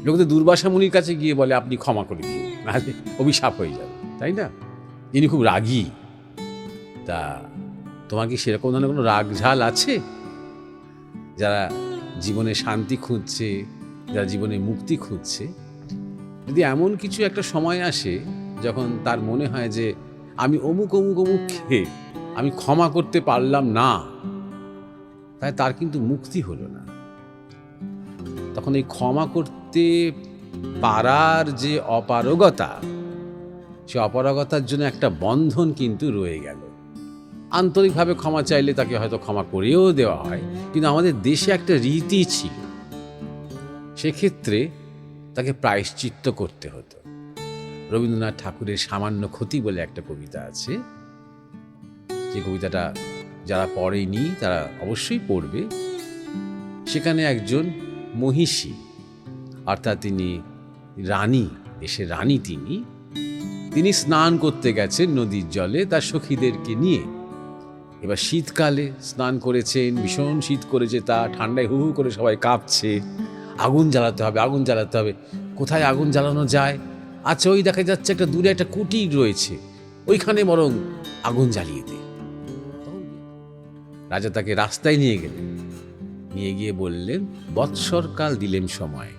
লোকদের দুর্বাসা মুনির কাছে গিয়ে বলে আপনি ক্ষমা করে দিন, নাহলে অভিশাপ হয়ে যাবে, তাই না? ইনি খুব রাগী। তা তোমার কি সেরকম ধরনের কোনো রাগ ঝাল আছে? যারা জীবনে শান্তি খুঁজছে, যারা জীবনে মুক্তি খুঁজছে, যদি এমন কিছু একটা সময় আসে যখন তার মনে হয় যে আমি অমুক অমুক অমুককে আমি ক্ষমা করতে পারলাম না, তাই তার কিন্তু মুক্তি হলো না। তখন এই ক্ষমা করতে পারার যে অপারগতা, সে অপারগতার জন্য একটা বন্ধন কিন্তু রয়ে গেল। আন্তরিকভাবে ক্ষমা চাইলে তাকে হয়তো ক্ষমা করেও দেওয়া হয়, কিন্তু আমাদের দেশে একটা রীতি ছিল, সেক্ষেত্রে তাকে প্রায়শ্চিত্ত করতে হতো। রবীন্দ্রনাথ ঠাকুরের সামান্য ক্ষতি বলে একটা কবিতা আছে, যে কবিতাটা যারা পড়েনি তারা অবশ্যই পড়বে। সেখানে একজন মহিষী, অর্থাৎ তিনি রানী, দেশের রানী, তিনি স্নান করতে গেছেন নদীর জলে তার সখীদেরকে নিয়ে। এবার শীতকালে স্নান করেছেন, ভীষণ শীত করেছে, তা ঠান্ডায় হু হু করে সবাই কাঁপছে, আগুন জ্বালাতে হবে, আগুন জ্বালাতে হবে। কোথায় আগুন জ্বালানো যায়? আচ্ছা, ওই দেখা যাচ্ছে একটা দূরে একটা কুটির রয়েছে, ওইখানে বরং আগুন জ্বালিয়ে দে। রাজা তাকে রাস্তায় নিয়ে গেলেন, নিয়ে গিয়ে বললেন, বৎসরকাল দিলেম সময়,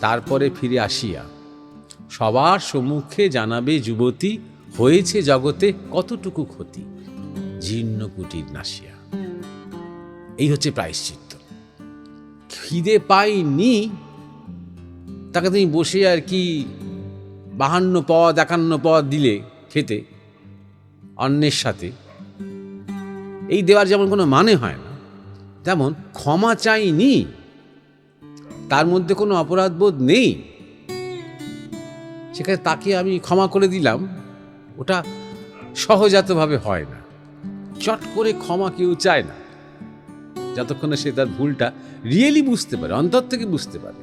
তারপরে ফিরে আসিয়া সবার সম্মুখে জানাবে যুবতী, হয়েছে জগতে কতটুকু ক্ষতি, জীর্ণ কুটির নাসিয়া। এই হচ্ছে প্রায়শ্চিত্ত। খিদে পাইনি, তাকে তুমি বসে আর কি 52 পদ 51 পদ দিলে খেতে অন্যের সাথে, এই দেওয়ার যেমন কোনো মানে হয় না, তেমন ক্ষমা চাইনি, তার মধ্যে কোনো অপরাধবোধ নেই, সেখানে তাকে আমি ক্ষমা করে দিলাম, ওটা সহজাতভাবে হয় না। চট করে ক্ষমা কেউ চায় না, যতক্ষণে সে তার ভুলটা রিয়েলি বুঝতে পারে, অন্তর থেকে বুঝতে পারে।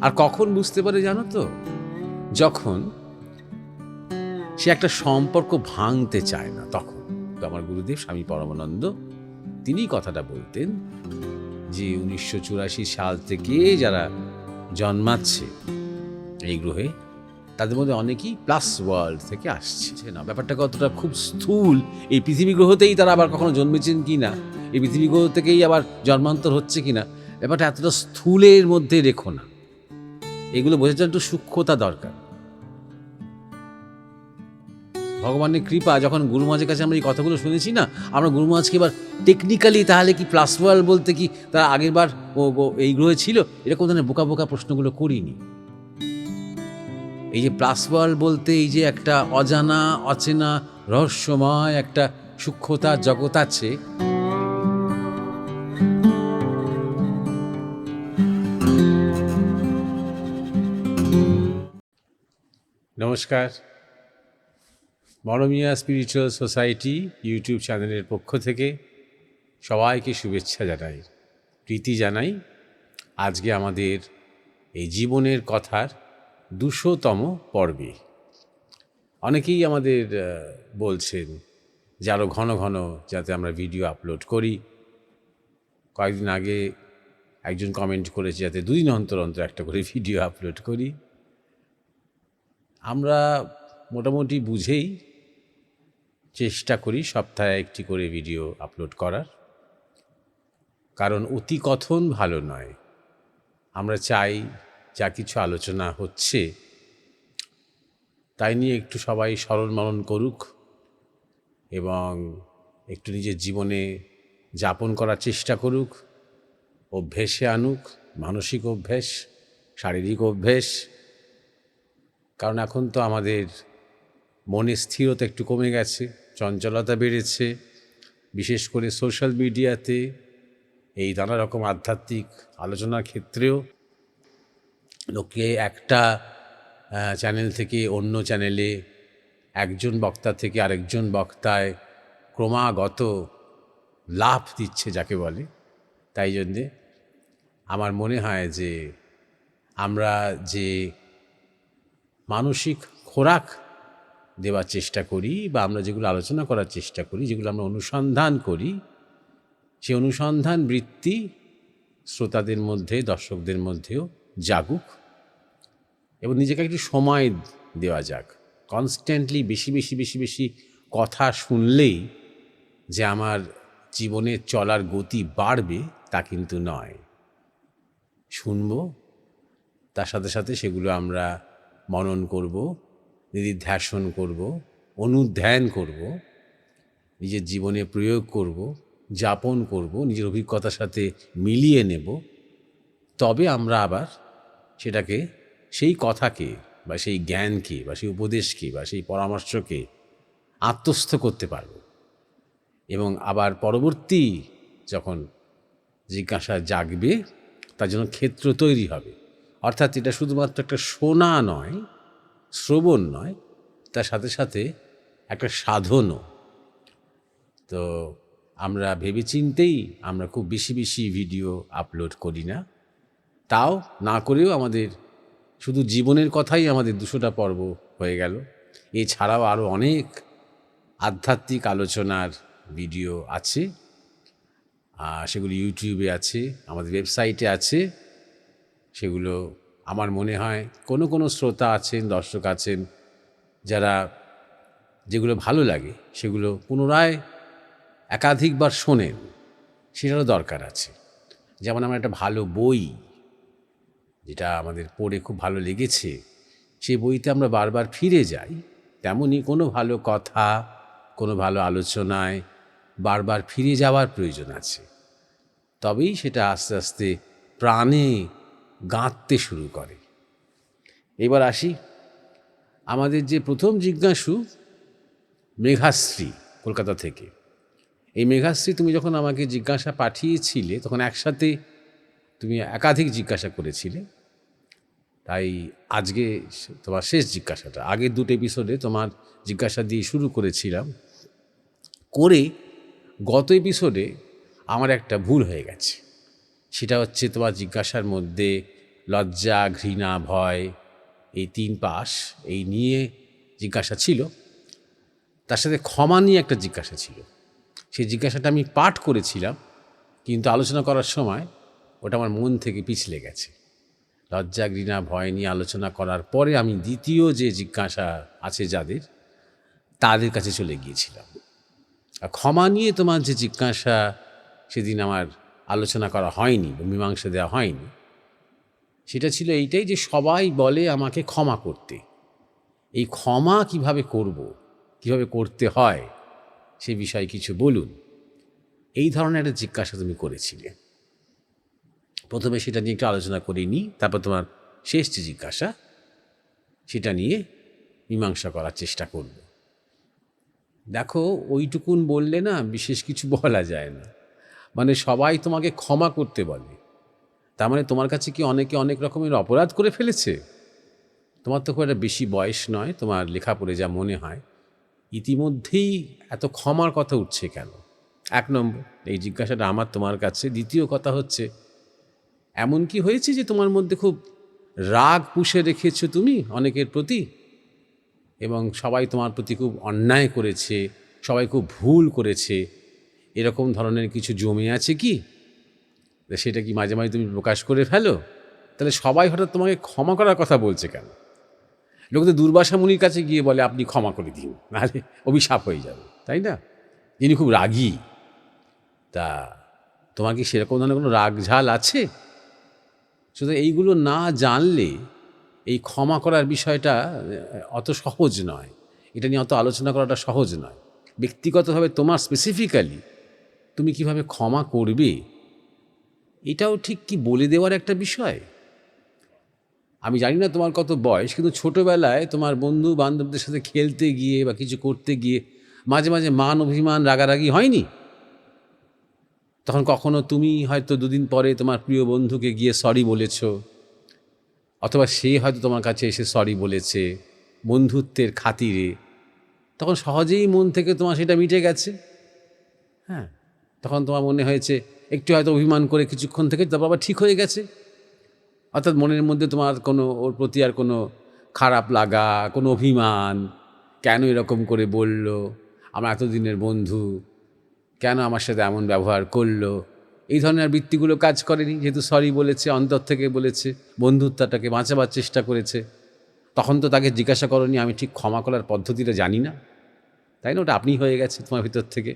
আর কখন বুঝতে পারে জানো তো? যখন সে একটা সম্পর্ক ভাঙতে চায় না, তখন। তো আমার গুরুদেব স্বামী পরমানন্দ তিনি কথাটা বলতেন যে 1984 সাল থেকে যারা জন্মাচ্ছে এই গ্রহে, তাদের মধ্যে অনেকেই প্লাস ওয়ার্ল্ড থেকে আসছে না। ব্যাপারটা কতটা খুব স্থূল, এই পৃথিবী গ্রহতেই তারা আবার কখনো জন্মেছেন কি না, এই পৃথিবী গ্রহ থেকেই আবার জন্মান্তর হচ্ছে কি না, ব্যাপারটা এতটা স্থূলের মধ্যে রেখো না। এগুলো বোঝার জন্য একটু সূক্ষ্মতা দরকার। ভগবানের কৃপা, যখন গুরু মহারাজের কাছে আমরা এই কথাগুলো শুনেছি না, আমরা গুরু মহারাজকে এবার টেকনিক্যালি তাহলে কি প্লাস ওয়ার্ল্ড বলতে কি তারা আগের বার এই গ্রহে ছিল, এরকম ধরনের বোকা বোকা প্রশ্নগুলো করিনি। এই যে প্লাস ওয়ার্ল্ড বলতে এই যে একটা অজানা অচেনা রহস্যময় একটা সূক্ষ্মতার জগৎ আছে। নমস্কার, মরমিয়া স্পিরিচুয়াল সোসাইটি ইউটিউব চ্যানেলের পক্ষ থেকে সবাইকে শুভেচ্ছা জানাই, প্রীতি জানাই। আজকে আমাদের এই জীবনের কথার 200তম পর্বে। অনেকেই আমাদের বলছেন যে আরও ঘন ঘন যাতে আমরা ভিডিও আপলোড করি। কয়েকদিন আগে একজন কমেন্ট করেছে যাতে 2 দিন অন্তর অন্তর একটা করে ভিডিও আপলোড করি। আমরা মোটামুটি বুঝেই চেষ্টা করি সপ্তাহে একটি করে ভিডিও আপলোড করার, কারণ অতি কথন ভালো নয়। আমরা চাই যা কিছু আলোচনা হচ্ছে তাই নিয়ে একটু সবাই স্মরণ মনন করুক এবং একটু নিজের জীবনে যাপন করার চেষ্টা করুক, অভ্যেসে আনুক, মানসিক অভ্যেস, শারীরিক অভ্যেস। কারণ এখন তো আমাদের মনে স্থিরতা একটু কমে গেছে, চঞ্চলতা বেড়েছে, বিশেষ করে সোশ্যাল মিডিয়াতে এই নানা রকম আধ্যাত্মিক আলোচনার ক্ষেত্রেও লোকে একটা চ্যানেল থেকে অন্য চ্যানেলে, একজন বক্তা থেকে আরেকজন বক্তায় ক্রমাগত লাফ দিচ্ছে যাকে বলে। তাই জন্যে আমার মনে হয় যে আমরা যে মানসিক খোরাক দেওয়ার চেষ্টা করি বা আমরা যেগুলো আলোচনা করার চেষ্টা করি, যেগুলো আমরা অনুসন্ধান করি, সেই অনুসন্ধান বৃত্তি শ্রোতাদের মধ্যে, দর্শকদের মধ্যেও জাগুক এবং নিজেকে একটু সময় দেওয়া যাক। কনস্ট্যান্টলি বেশি বেশি বেশি বেশি কথা শুনলেই যে আমার জীবনে চলার গতি বাড়বে তা কিন্তু নয়। শুনবো, তার সাথে সাথে সেগুলো আমরা মনন করব, নিদিধ্যাসন করব, অনুধ্যান করব, নিজের জীবনে প্রয়োগ করব, যাপন করব, নিজের অভিজ্ঞতার সাথে মিলিয়ে নেব। তবে আমরা আবার সেটাকে, সেই কথাকে বা সেই জ্ঞানকে বা সেই উপদেশকে বা সেই পরামর্শকে আত্মস্থ করতে পারব এবং আবার পরবর্তী যখন জিজ্ঞাসা জাগবে তার জন্য ক্ষেত্র তৈরি হবে। অর্থাৎ এটা শুধুমাত্র একটা শোনা নয়, শ্রবণ নয়, তার সাথে সাথে একটা সাধনও। তো আমরা ভেবেচিন্তেই আমরা খুব বেশি বেশি ভিডিও আপলোড করি না, তাও না করেও আমাদের শুধু জীবনের কথাই আমাদের 200টা পর্ব হয়ে গেল। এছাড়াও আরও অনেক আধ্যাত্মিক আলোচনার ভিডিও আছে, সেগুলো ইউটিউবে আছে, আমাদের ওয়েবসাইটে আছে। সেগুলো আমার মনে হয় কোনো শ্রোতা আছেন, দর্শক আছেন যারা যেগুলো ভালো লাগে সেগুলো পুনরায় একাধিকবার শোনেন, সেটারও দরকার আছে। যেমন আমার একটা ভালো বই যেটা আমাদের পড়ে খুব ভালো লেগেছে, সেই বইতে আমরা বারবার ফিরে যাই, তেমনই কোনো ভালো কথা, কোনো ভালো আলোচনায় বারবার ফিরে যাওয়ার প্রয়োজন আছে। তবেই সেটা আস্তে আস্তে প্রাণে গাঁথতে শুরু করে। এবার আসি, আমাদের যে প্রথম জিজ্ঞাসু মেঘাশ্রী কলকাতা থেকে, এই মেঘাশ্রী তুমি যখন আমাকে জিজ্ঞাসা পাঠিয়েছিলে তখন একসাথে তুমি একাধিক জিজ্ঞাসা করেছিলে। তাই আজকে তোমার শেষ জিজ্ঞাসাটা, আগের 2 এপিসোডে তোমার জিজ্ঞাসা দিয়ে শুরু করেছিলাম, করে গত এপিসোডে আমার একটা ভুল হয়ে গেছে। সেটা হচ্ছে তোমার জিজ্ঞাসার মধ্যে লজ্জা, ঘৃণা, ভয়, এই 3 পাশ এই নিয়ে জিজ্ঞাসা ছিল, তার সাথে ক্ষমা নিয়ে একটা জিজ্ঞাসা ছিল। সেই জিজ্ঞাসাটা আমি পাঠ করেছিলাম, কিন্তু আলোচনা করার সময় ওটা আমার মন থেকে পিছলে গেছে। লজ্জা, ঘৃণা, ভয় নিয়ে আলোচনা করার পরে আমি দ্বিতীয় যে জিজ্ঞাসা আছে যাদের, তাদের কাছে চলে গিয়েছিলাম। আর ক্ষমা নিয়ে তোমার যে জিজ্ঞাসা সেদিন আমার আলোচনা করা হয়নি, মীমাংসা দেওয়া হয়নি, সেটা ছিল এইটাই যে সবাই বলে আমাকে ক্ষমা করতে। এই ক্ষমা কিভাবে করব, কিভাবে করতে হয় সে বিষয়ে কিছু বলুন। এই ধরনের একটা জিজ্ঞাসা তুমি করেছিলে। প্রথমে সেটা নিয়ে একটু আলোচনা করে নিই, তারপর তোমার শেষ যে জিজ্ঞাসা সেটা নিয়ে মীমাংসা করার চেষ্টা করব। দেখো, ওইটুকুন বললে না বিশেষ কিছু বলা যায় না। মানে সবাই তোমাকে ক্ষমা করতে বলে, তার মানে তোমার কাছে কি অনেকে অনেক রকমের অপরাধ করে ফেলেছে? তোমার তো খুব একটা বেশি বয়স নয়, তোমার লেখা পড়ে যা মনে হয়, ইতিমধ্যেই এত ক্ষমার কথা উঠছে কেন? 1 নম্বর এই জিজ্ঞাসাটা আমার তোমার কাছে। দ্বিতীয় কথা হচ্ছে, এমন কি হয়েছে যে তোমার মধ্যে খুব রাগ পুষে রেখেছো তুমি অনেকের প্রতি, এবং সবাই তোমার প্রতি খুব অন্যায় করেছে, সবাই খুব ভুল করেছে, এরকম ধরনের কিছু জমে আছে কি? সেটা কি মাঝে মাঝে তুমি প্রকাশ করে ফেলো? তাহলে সবাই হঠাৎ তোমাকে ক্ষমা করার কথা বলছে কেন? লোক তো দুর্বাসা মুনির কাছে গিয়ে বলে আপনি ক্ষমা করে দিন, নাহলে অভিশাপ হয়ে যাবে, তাই না? যিনি খুব রাগী। তা তোমার কি সেরকম ধরনের কোনো রাগ ঝাল আছে? শুধু এইগুলো না জানলে এই ক্ষমা করার বিষয়টা অত সহজ নয়, এটা নিয়ে অত আলোচনা করাটা সহজ নয়। ব্যক্তিগতভাবে তোমার স্পেসিফিক্যালি তুমি কিভাবে ক্ষমা করবে, এটাও ঠিক কি বলে দেওয়ার একটা বিষয়। আমি জানি না তোমার কত বয়স, কিন্তু ছোটোবেলায় তোমার বন্ধু বান্ধবদের সাথে খেলতে গিয়ে বা কিছু করতে গিয়ে মাঝে মাঝে মান অভিমান রাগারাগি হয়নি? তখন কখনো তুমি হয়তো 2 দিন পরে তোমার প্রিয় বন্ধুকে গিয়ে সরি বলেছ, অথবা সে হয়তো তোমার কাছে এসে সরি বলেছে বন্ধুত্বের খাতিরে, তখন সহজেই মন থেকে তোমার সেটা মিটে গেছে। হ্যাঁ, তখন তোমার মনে হয়েছে, একটু হয়তো অভিমান করে কিছুক্ষণ থেকে তারপর আবার ঠিক হয়ে গেছে। অর্থাৎ মনের মধ্যে তোমার কোনো ওর প্রতি আর কোনো খারাপ লাগা, কোনো অভিমান, কেন এরকম করে বলল, আমার এতদিনের বন্ধু কেন আমার সাথে এমন ব্যবহার করলো, এই ধরনের বৃত্তিগুলো কাজ করেনি, যেহেতু সরি বলেছে, অন্তর থেকে বলেছে, বন্ধুত্বটাকে বাঁচাবার চেষ্টা করেছে। তখন তো তাকে জিজ্ঞাসা করনি আমি ঠিক ক্ষমা করার পদ্ধতিটা জানি না, তাই না? ওটা আপনি হয়ে গেছে তোমার ভিতর থেকে।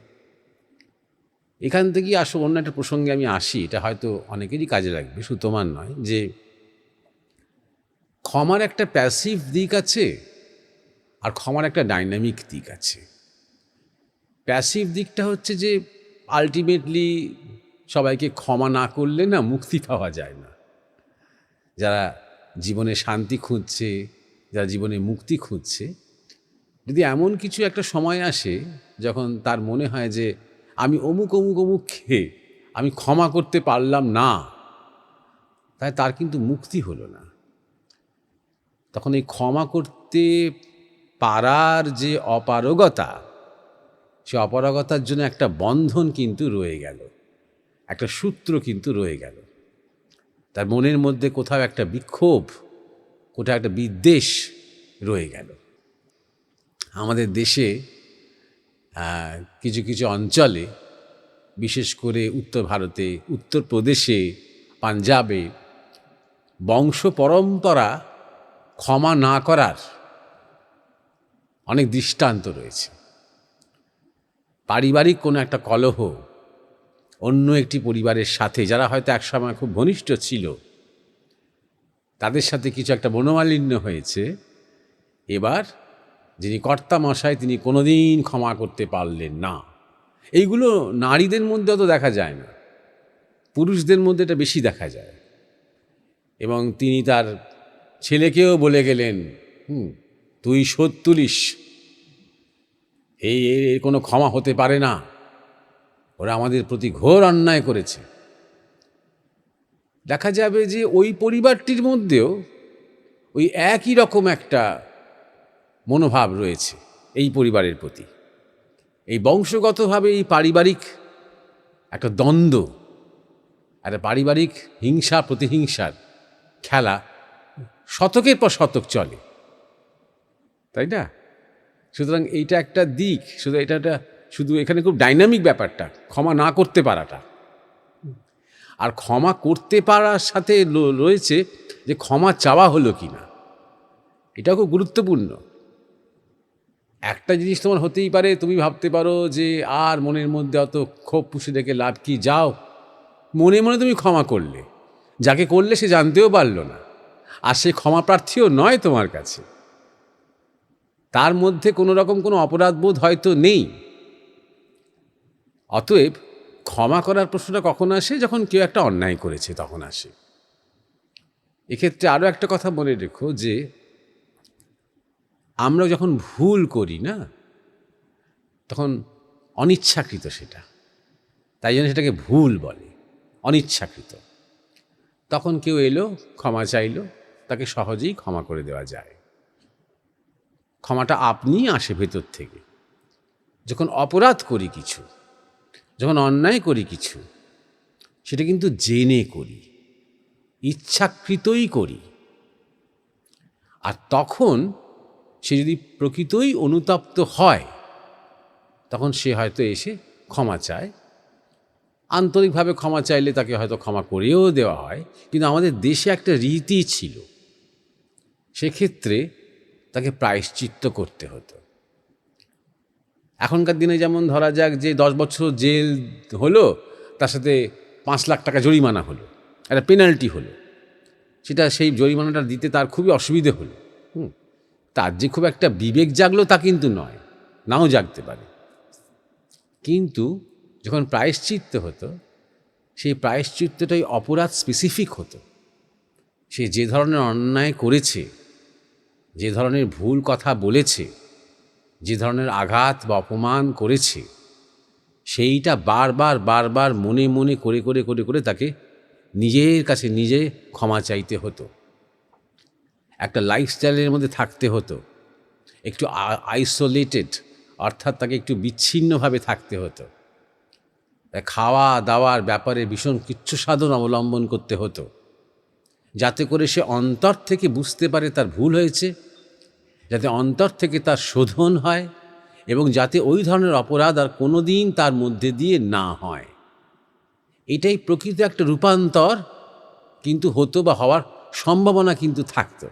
এখান থেকেই অন্য একটা প্রসঙ্গে আমি আসি, এটা হয়তো অনেকেরই কাজে লাগবে, শুধু তোমার নয়, যে ক্ষমার একটা প্যাসিভ দিক আছে আর ক্ষমার একটা ডাইনামিক দিক আছে। প্যাসিভ দিকটা হচ্ছে যে আলটিমেটলি সবাইকে ক্ষমা না করলে না মুক্তি পাওয়া যায় না। যারা জীবনে শান্তি খুঁজছে, যারা জীবনে মুক্তি খুঁজছে, যদি এমন কিছু একটা সময় আসে যখন তার মনে হয় যে আমি অমুক অমুক অমুককে আমি ক্ষমা করতে পারলাম না, তাই তার কিন্তু মুক্তি হলো না। তখন এই ক্ষমা করতে পারার যে অপারগতা, সে অপারগতার জন্য একটা বন্ধন কিন্তু রয়ে গেল, একটা সূত্র কিন্তু রয়ে গেল। তার মনের মধ্যে কোথাও একটা বিক্ষোভ, কোথাও একটা বিদ্বেষ রয়ে গেল। আমাদের দেশে কিছু কিছু অঞ্চলে, বিশেষ করে উত্তর ভারতে, উত্তরপ্রদেশে, পাঞ্জাবে বংশ পরম্পরা ক্ষমা না করার অনেক দৃষ্টান্ত রয়েছে। পারিবারিক কোনো একটা কলহ অন্য একটি পরিবারের সাথে, যারা হয়তো একসময় খুব ঘনিষ্ঠ ছিল, তাদের সাথে কিছু একটা মনোমালিন্য হয়েছে, এবার যিনি কর্তা মশাই তিনি কোনোদিন ক্ষমা করতে পারলেন না। এইগুলো নারীদের মধ্যে অত দেখা যায় না, পুরুষদের মধ্যে এটা বেশি দেখা যায়। এবং তিনি তার ছেলেকেও বলে গেলেন, তুই শোধ তুলিস, এই কোনো ক্ষমা হতে পারে না, ওরা আমাদের প্রতি ঘোর অন্যায় করেছে। দেখা যাবে যে ওই পরিবারটির মধ্যেও ওই একই রকম একটা মনোভাব রয়েছে এই পরিবারের প্রতি। এই বংশগতভাবে এই পারিবারিক একটা দ্বন্দ্ব, একটা পারিবারিক হিংসা প্রতিহিংসার খেলা শতকের পর শতক চলে, তাই না? সুতরাং এইটা একটা দিক, শুধু এখানে খুব ডাইনামিক ব্যাপারটা ক্ষমা না করতে পারাটা। আর ক্ষমা করতে পারার সাথে রয়েছে যে ক্ষমা চাওয়া হলো কি না, এটা খুব গুরুত্বপূর্ণ। একটা জিনিস তোমার হতেই পারে, তুমি ভাবতে পারো যে আর মনের মধ্যে অত ক্ষোভ পুষে রেখে লাভ কি, যাও মনে মনে তুমি ক্ষমা করলে, যাকে করলে সে জানতেও পারল না, আর সে ক্ষমা প্রার্থীও নয় তোমার কাছে, তার মধ্যে কোনো রকম কোনো অপরাধবোধ হয়তো নেই। অতএব ক্ষমা করার প্রশ্নটা কখন আসে? যখন কেউ একটা অন্যায় করেছে তখন আসে। এক্ষেত্রে আরও একটা কথা মনে রেখো যে আমরা যখন ভুল করি না, তখন অনিচ্ছাকৃত সেটা, তাই জন্য সেটাকে ভুল বলে, অনিচ্ছাকৃত। তখন কেউ এলো ক্ষমা চাইলো, তাকে সহজেই ক্ষমা করে দেওয়া যায়। ক্ষমাটা আপনিই আসে ভেতর থেকে। যখন অপরাধ করি কিছু, যখন অন্যায় করি কিছু, সেটা কিন্তু জেনে করি, ইচ্ছাকৃতই করি। আর তখন সে যদি প্রকৃতই অনুতপ্ত হয়, তখন সে হয়তো এসে ক্ষমা চায়। আন্তরিকভাবে ক্ষমা চাইলে তাকে হয়তো ক্ষমা করেও দেওয়া হয়। কিন্তু আমাদের দেশে একটা রীতি ছিল, সেক্ষেত্রে তাকে প্রায়শ্চিত্ত করতে হতো। এখনকার দিনে যেমন ধরা যাক যে 10 বছর জেল হলো, তার সাথে 5 লাখ টাকা জরিমানা হলো, একটা পেনাল্টি হলো, সেটা সেই জরিমানাটা দিতে তার খুবই অসুবিধে হলো। তার যে খুব একটা বিবেক জাগলো তা কিন্তু নয়, নাও জাগতে পারে। কিন্তু যখন প্রায়শ্চিত্ত হতো, সেই প্রায়শ্চিত্তটাই অপরাধ স্পেসিফিক হতো। সে যে ধরনের অন্যায় করেছে, যে ধরনের ভুল কথা বলেছে, যে ধরনের আঘাত বা অপমান করেছে, সেইটা বারবার বারবার মনে মনে করে করে করে করে তাকে নিজের কাছে নিজে ক্ষমা চাইতে হতো। একটা লাইফস্টাইলের মধ্যে থাকতে হতো, একটু আইসোলেটেড, অর্থাৎ তাকে একটু বিচ্ছিন্নভাবে থাকতে হতো। খাওয়া দাওয়ার ব্যাপারে ভীষণ কিচ্ছু সাধন অবলম্বন করতে হতো, যাতে করে সে অন্তর থেকে বুঝতে পারে তার ভুল হয়েছে, যাতে অন্তর থেকে তার শোধন হয়, এবং যাতে ওই ধরনের অপরাধ আর কোনো দিন তার মধ্যে দিয়ে না হয়। এটাই প্রকৃত একটা রূপান্তর কিন্তু হতো বা হওয়ার সম্ভাবনা কিন্তু থাকতো।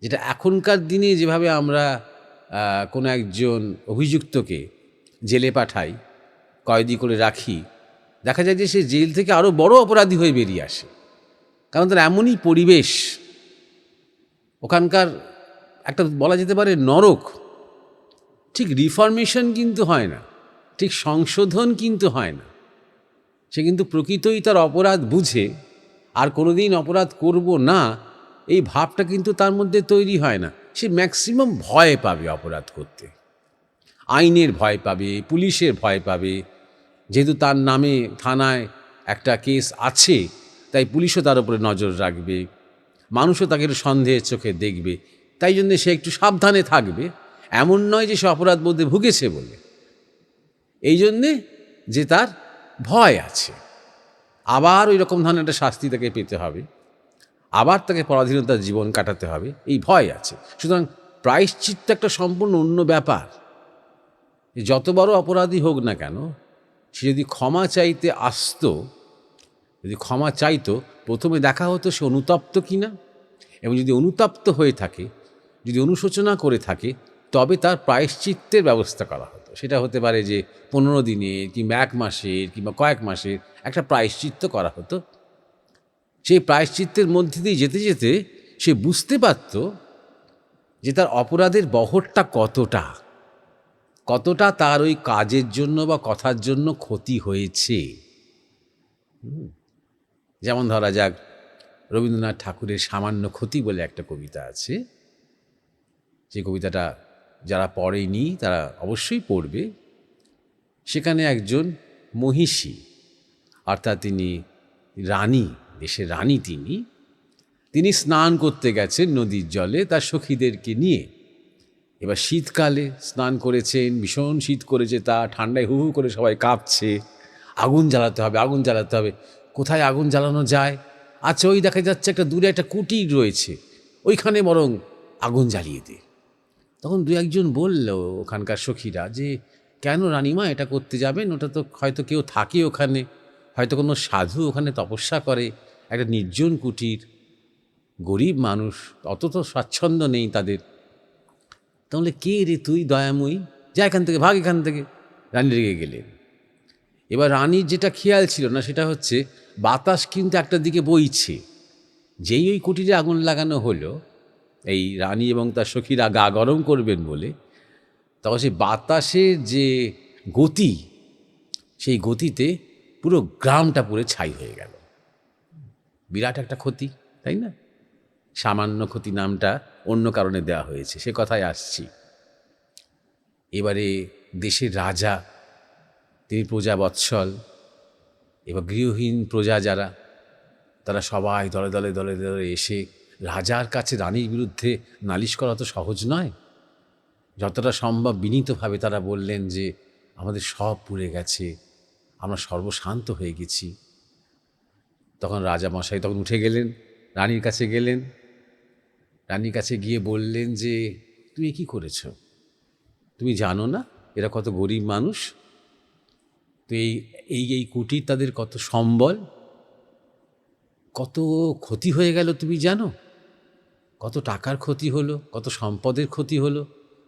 যেটা এখনকার দিনে যেভাবে আমরা কোনো একজন অভিযুক্তকে জেলে পাঠাই, কয়েদি করে রাখি, দেখা যায় যে সে জেল থেকে আরও বড় অপরাধী হয়ে বেরিয়ে আসে। কারণ তার এমনই পরিবেশ, ওখানকার একটা বলা যেতে পারে নরক। ঠিক রিফরমেশন কিন্তু হয় না, ঠিক সংশোধন কিন্তু হয় না। সে কিন্তু প্রকৃতই তার অপরাধ বুঝে আর কোনোদিন অপরাধ করব না, এই ভাবটা কিন্তু তার মধ্যে তৈরি হয় না। সে ম্যাক্সিমাম ভয় পাবে অপরাধ করতে, আইনের ভয় পাবে, পুলিশের ভয় পাবে। যেহেতু তার নামে থানায় একটা কেস আছে, তাই পুলিশও তার উপরে নজর রাখবে, মানুষও তাকে একটু সন্দেহের চোখে দেখবে। তাই জন্য সে একটু সাবধানে থাকবে। এমন নয় যে সে অপরাধ বোধে ভুগেছে বলে, এই জন্যে যে তার ভয় আছে, আবার ওই রকম ধরনের একটা শাস্তি তাকে পেতে হবে, আবার তাকে পরাধীনতার জীবন কাটাতে হবে, এই ভয় আছে। সুতরাং প্রায়শ্চিত্ত একটা সম্পূর্ণ অন্য ব্যাপার। যত বড় অপরাধী হোক না কেন, সে যদি ক্ষমা চাইতে আসতো, যদি ক্ষমা চাইতো, প্রথমে দেখা হতো সে অনুতপ্ত কিনা, এবং যদি অনুতপ্ত হয়ে থাকে, যদি অনুশোচনা করে থাকে, তবে তার প্রায়শ্চিত্তের ব্যবস্থা করা হতো। সেটা হতে পারে যে 15 দিনের কিংবা 1 মাসের কিংবা কয়েক মাসের একটা প্রায়শ্চিত্ত করা হতো। সেই প্রায়শ্চিত্তের মধ্যে দিয়ে যেতে যেতে সে বুঝতে পারত যে তার অপরাধের বহরটা কতটা তার ওই কাজের জন্য বা কথার জন্য ক্ষতি হয়েছে। যেমন ধরা যাক, রবীন্দ্রনাথ ঠাকুরের সামান্য ক্ষতি বলে একটা কবিতা আছে। যে কবিতাটা যারা পড়েনি তারা অবশ্যই পড়বে। সেখানে একজন মহিষী, অর্থাৎ তিনি রানী, দেশের রানী, তিনি স্নান করতে গেছেন নদীর জলে তার সখীদেরকে নিয়ে। এবার শীতকালে স্নান করেছেন, ভীষণ শীত করেছে, তা ঠান্ডায় হু হু করে সবাই কাঁপছে। আগুন জ্বালাতে হবে। কোথায় আগুন জ্বালানো যায়? আচ্ছা, ওই দেখা যাচ্ছে একটা দূরে একটা কুটির রয়েছে, ওইখানে বরং আগুন জ্বালিয়ে দে। তখন দু একজন বলল ওখানকার সখীরা যে, কেন রানীমা এটা করতে যাবেন? ওটা তো হয়তো কেউ থাকে ওখানে, হয়তো কোনো সাধু ওখানে তপস্যা করে, একটা নির্জন কুটির, গরিব মানুষ, অত তো স্বাচ্ছন্দ্য নেই তাদের। তাহলে কে রে তুই দয়াময়ী, যা এখান থেকে, ভাগ এখান থেকে। রানী রেগে গেলেন। এবার রানীর যেটা খেয়াল ছিল না সেটা হচ্ছে বাতাস কিন্তু একটা দিকে বইছে। যেই ওই কুটিরে আগুন লাগানো হলো, এই রানী এবং তার সখীরা গা গরম করবেন বলে, তখন সেই বাতাসের যে গতি, সেই গতিতে পুরো গ্রামটা পুরো ছাই হয়ে গেল। বিরাট একটা ক্ষতি, তাই না? সামান্য ক্ষতি নামটা অন্য কারণে দেওয়া হয়েছে, সে কথায় আসছি। এবারে দেশের রাজা, তিনি প্রজাবৎসল। এবার গৃহহীন প্রজা যারা, তারা সবাই দলে দলে এসে রাজার কাছে রানীর বিরুদ্ধে নালিশ করা তো সহজ নয়। যতটা সম্ভব বিনীতভাবে তারা বললেন যে, আমাদের সব পুড়ে গেছে, আমরা সর্বশান্ত হয়ে গেছি। তখন রাজামশাই তখন উঠে গেলেন, রানীর কাছে গেলেন। রানীর কাছে গিয়ে বললেন যে, তুমি কি করেছ? তুমি জানো না এরা কত গরিব মানুষ? তো এই কুটির তাদের কত সম্বল, কত ক্ষতি হয়ে গেল তুমি জানো? কত টাকার ক্ষতি হলো, কত সম্পদের ক্ষতি হলো,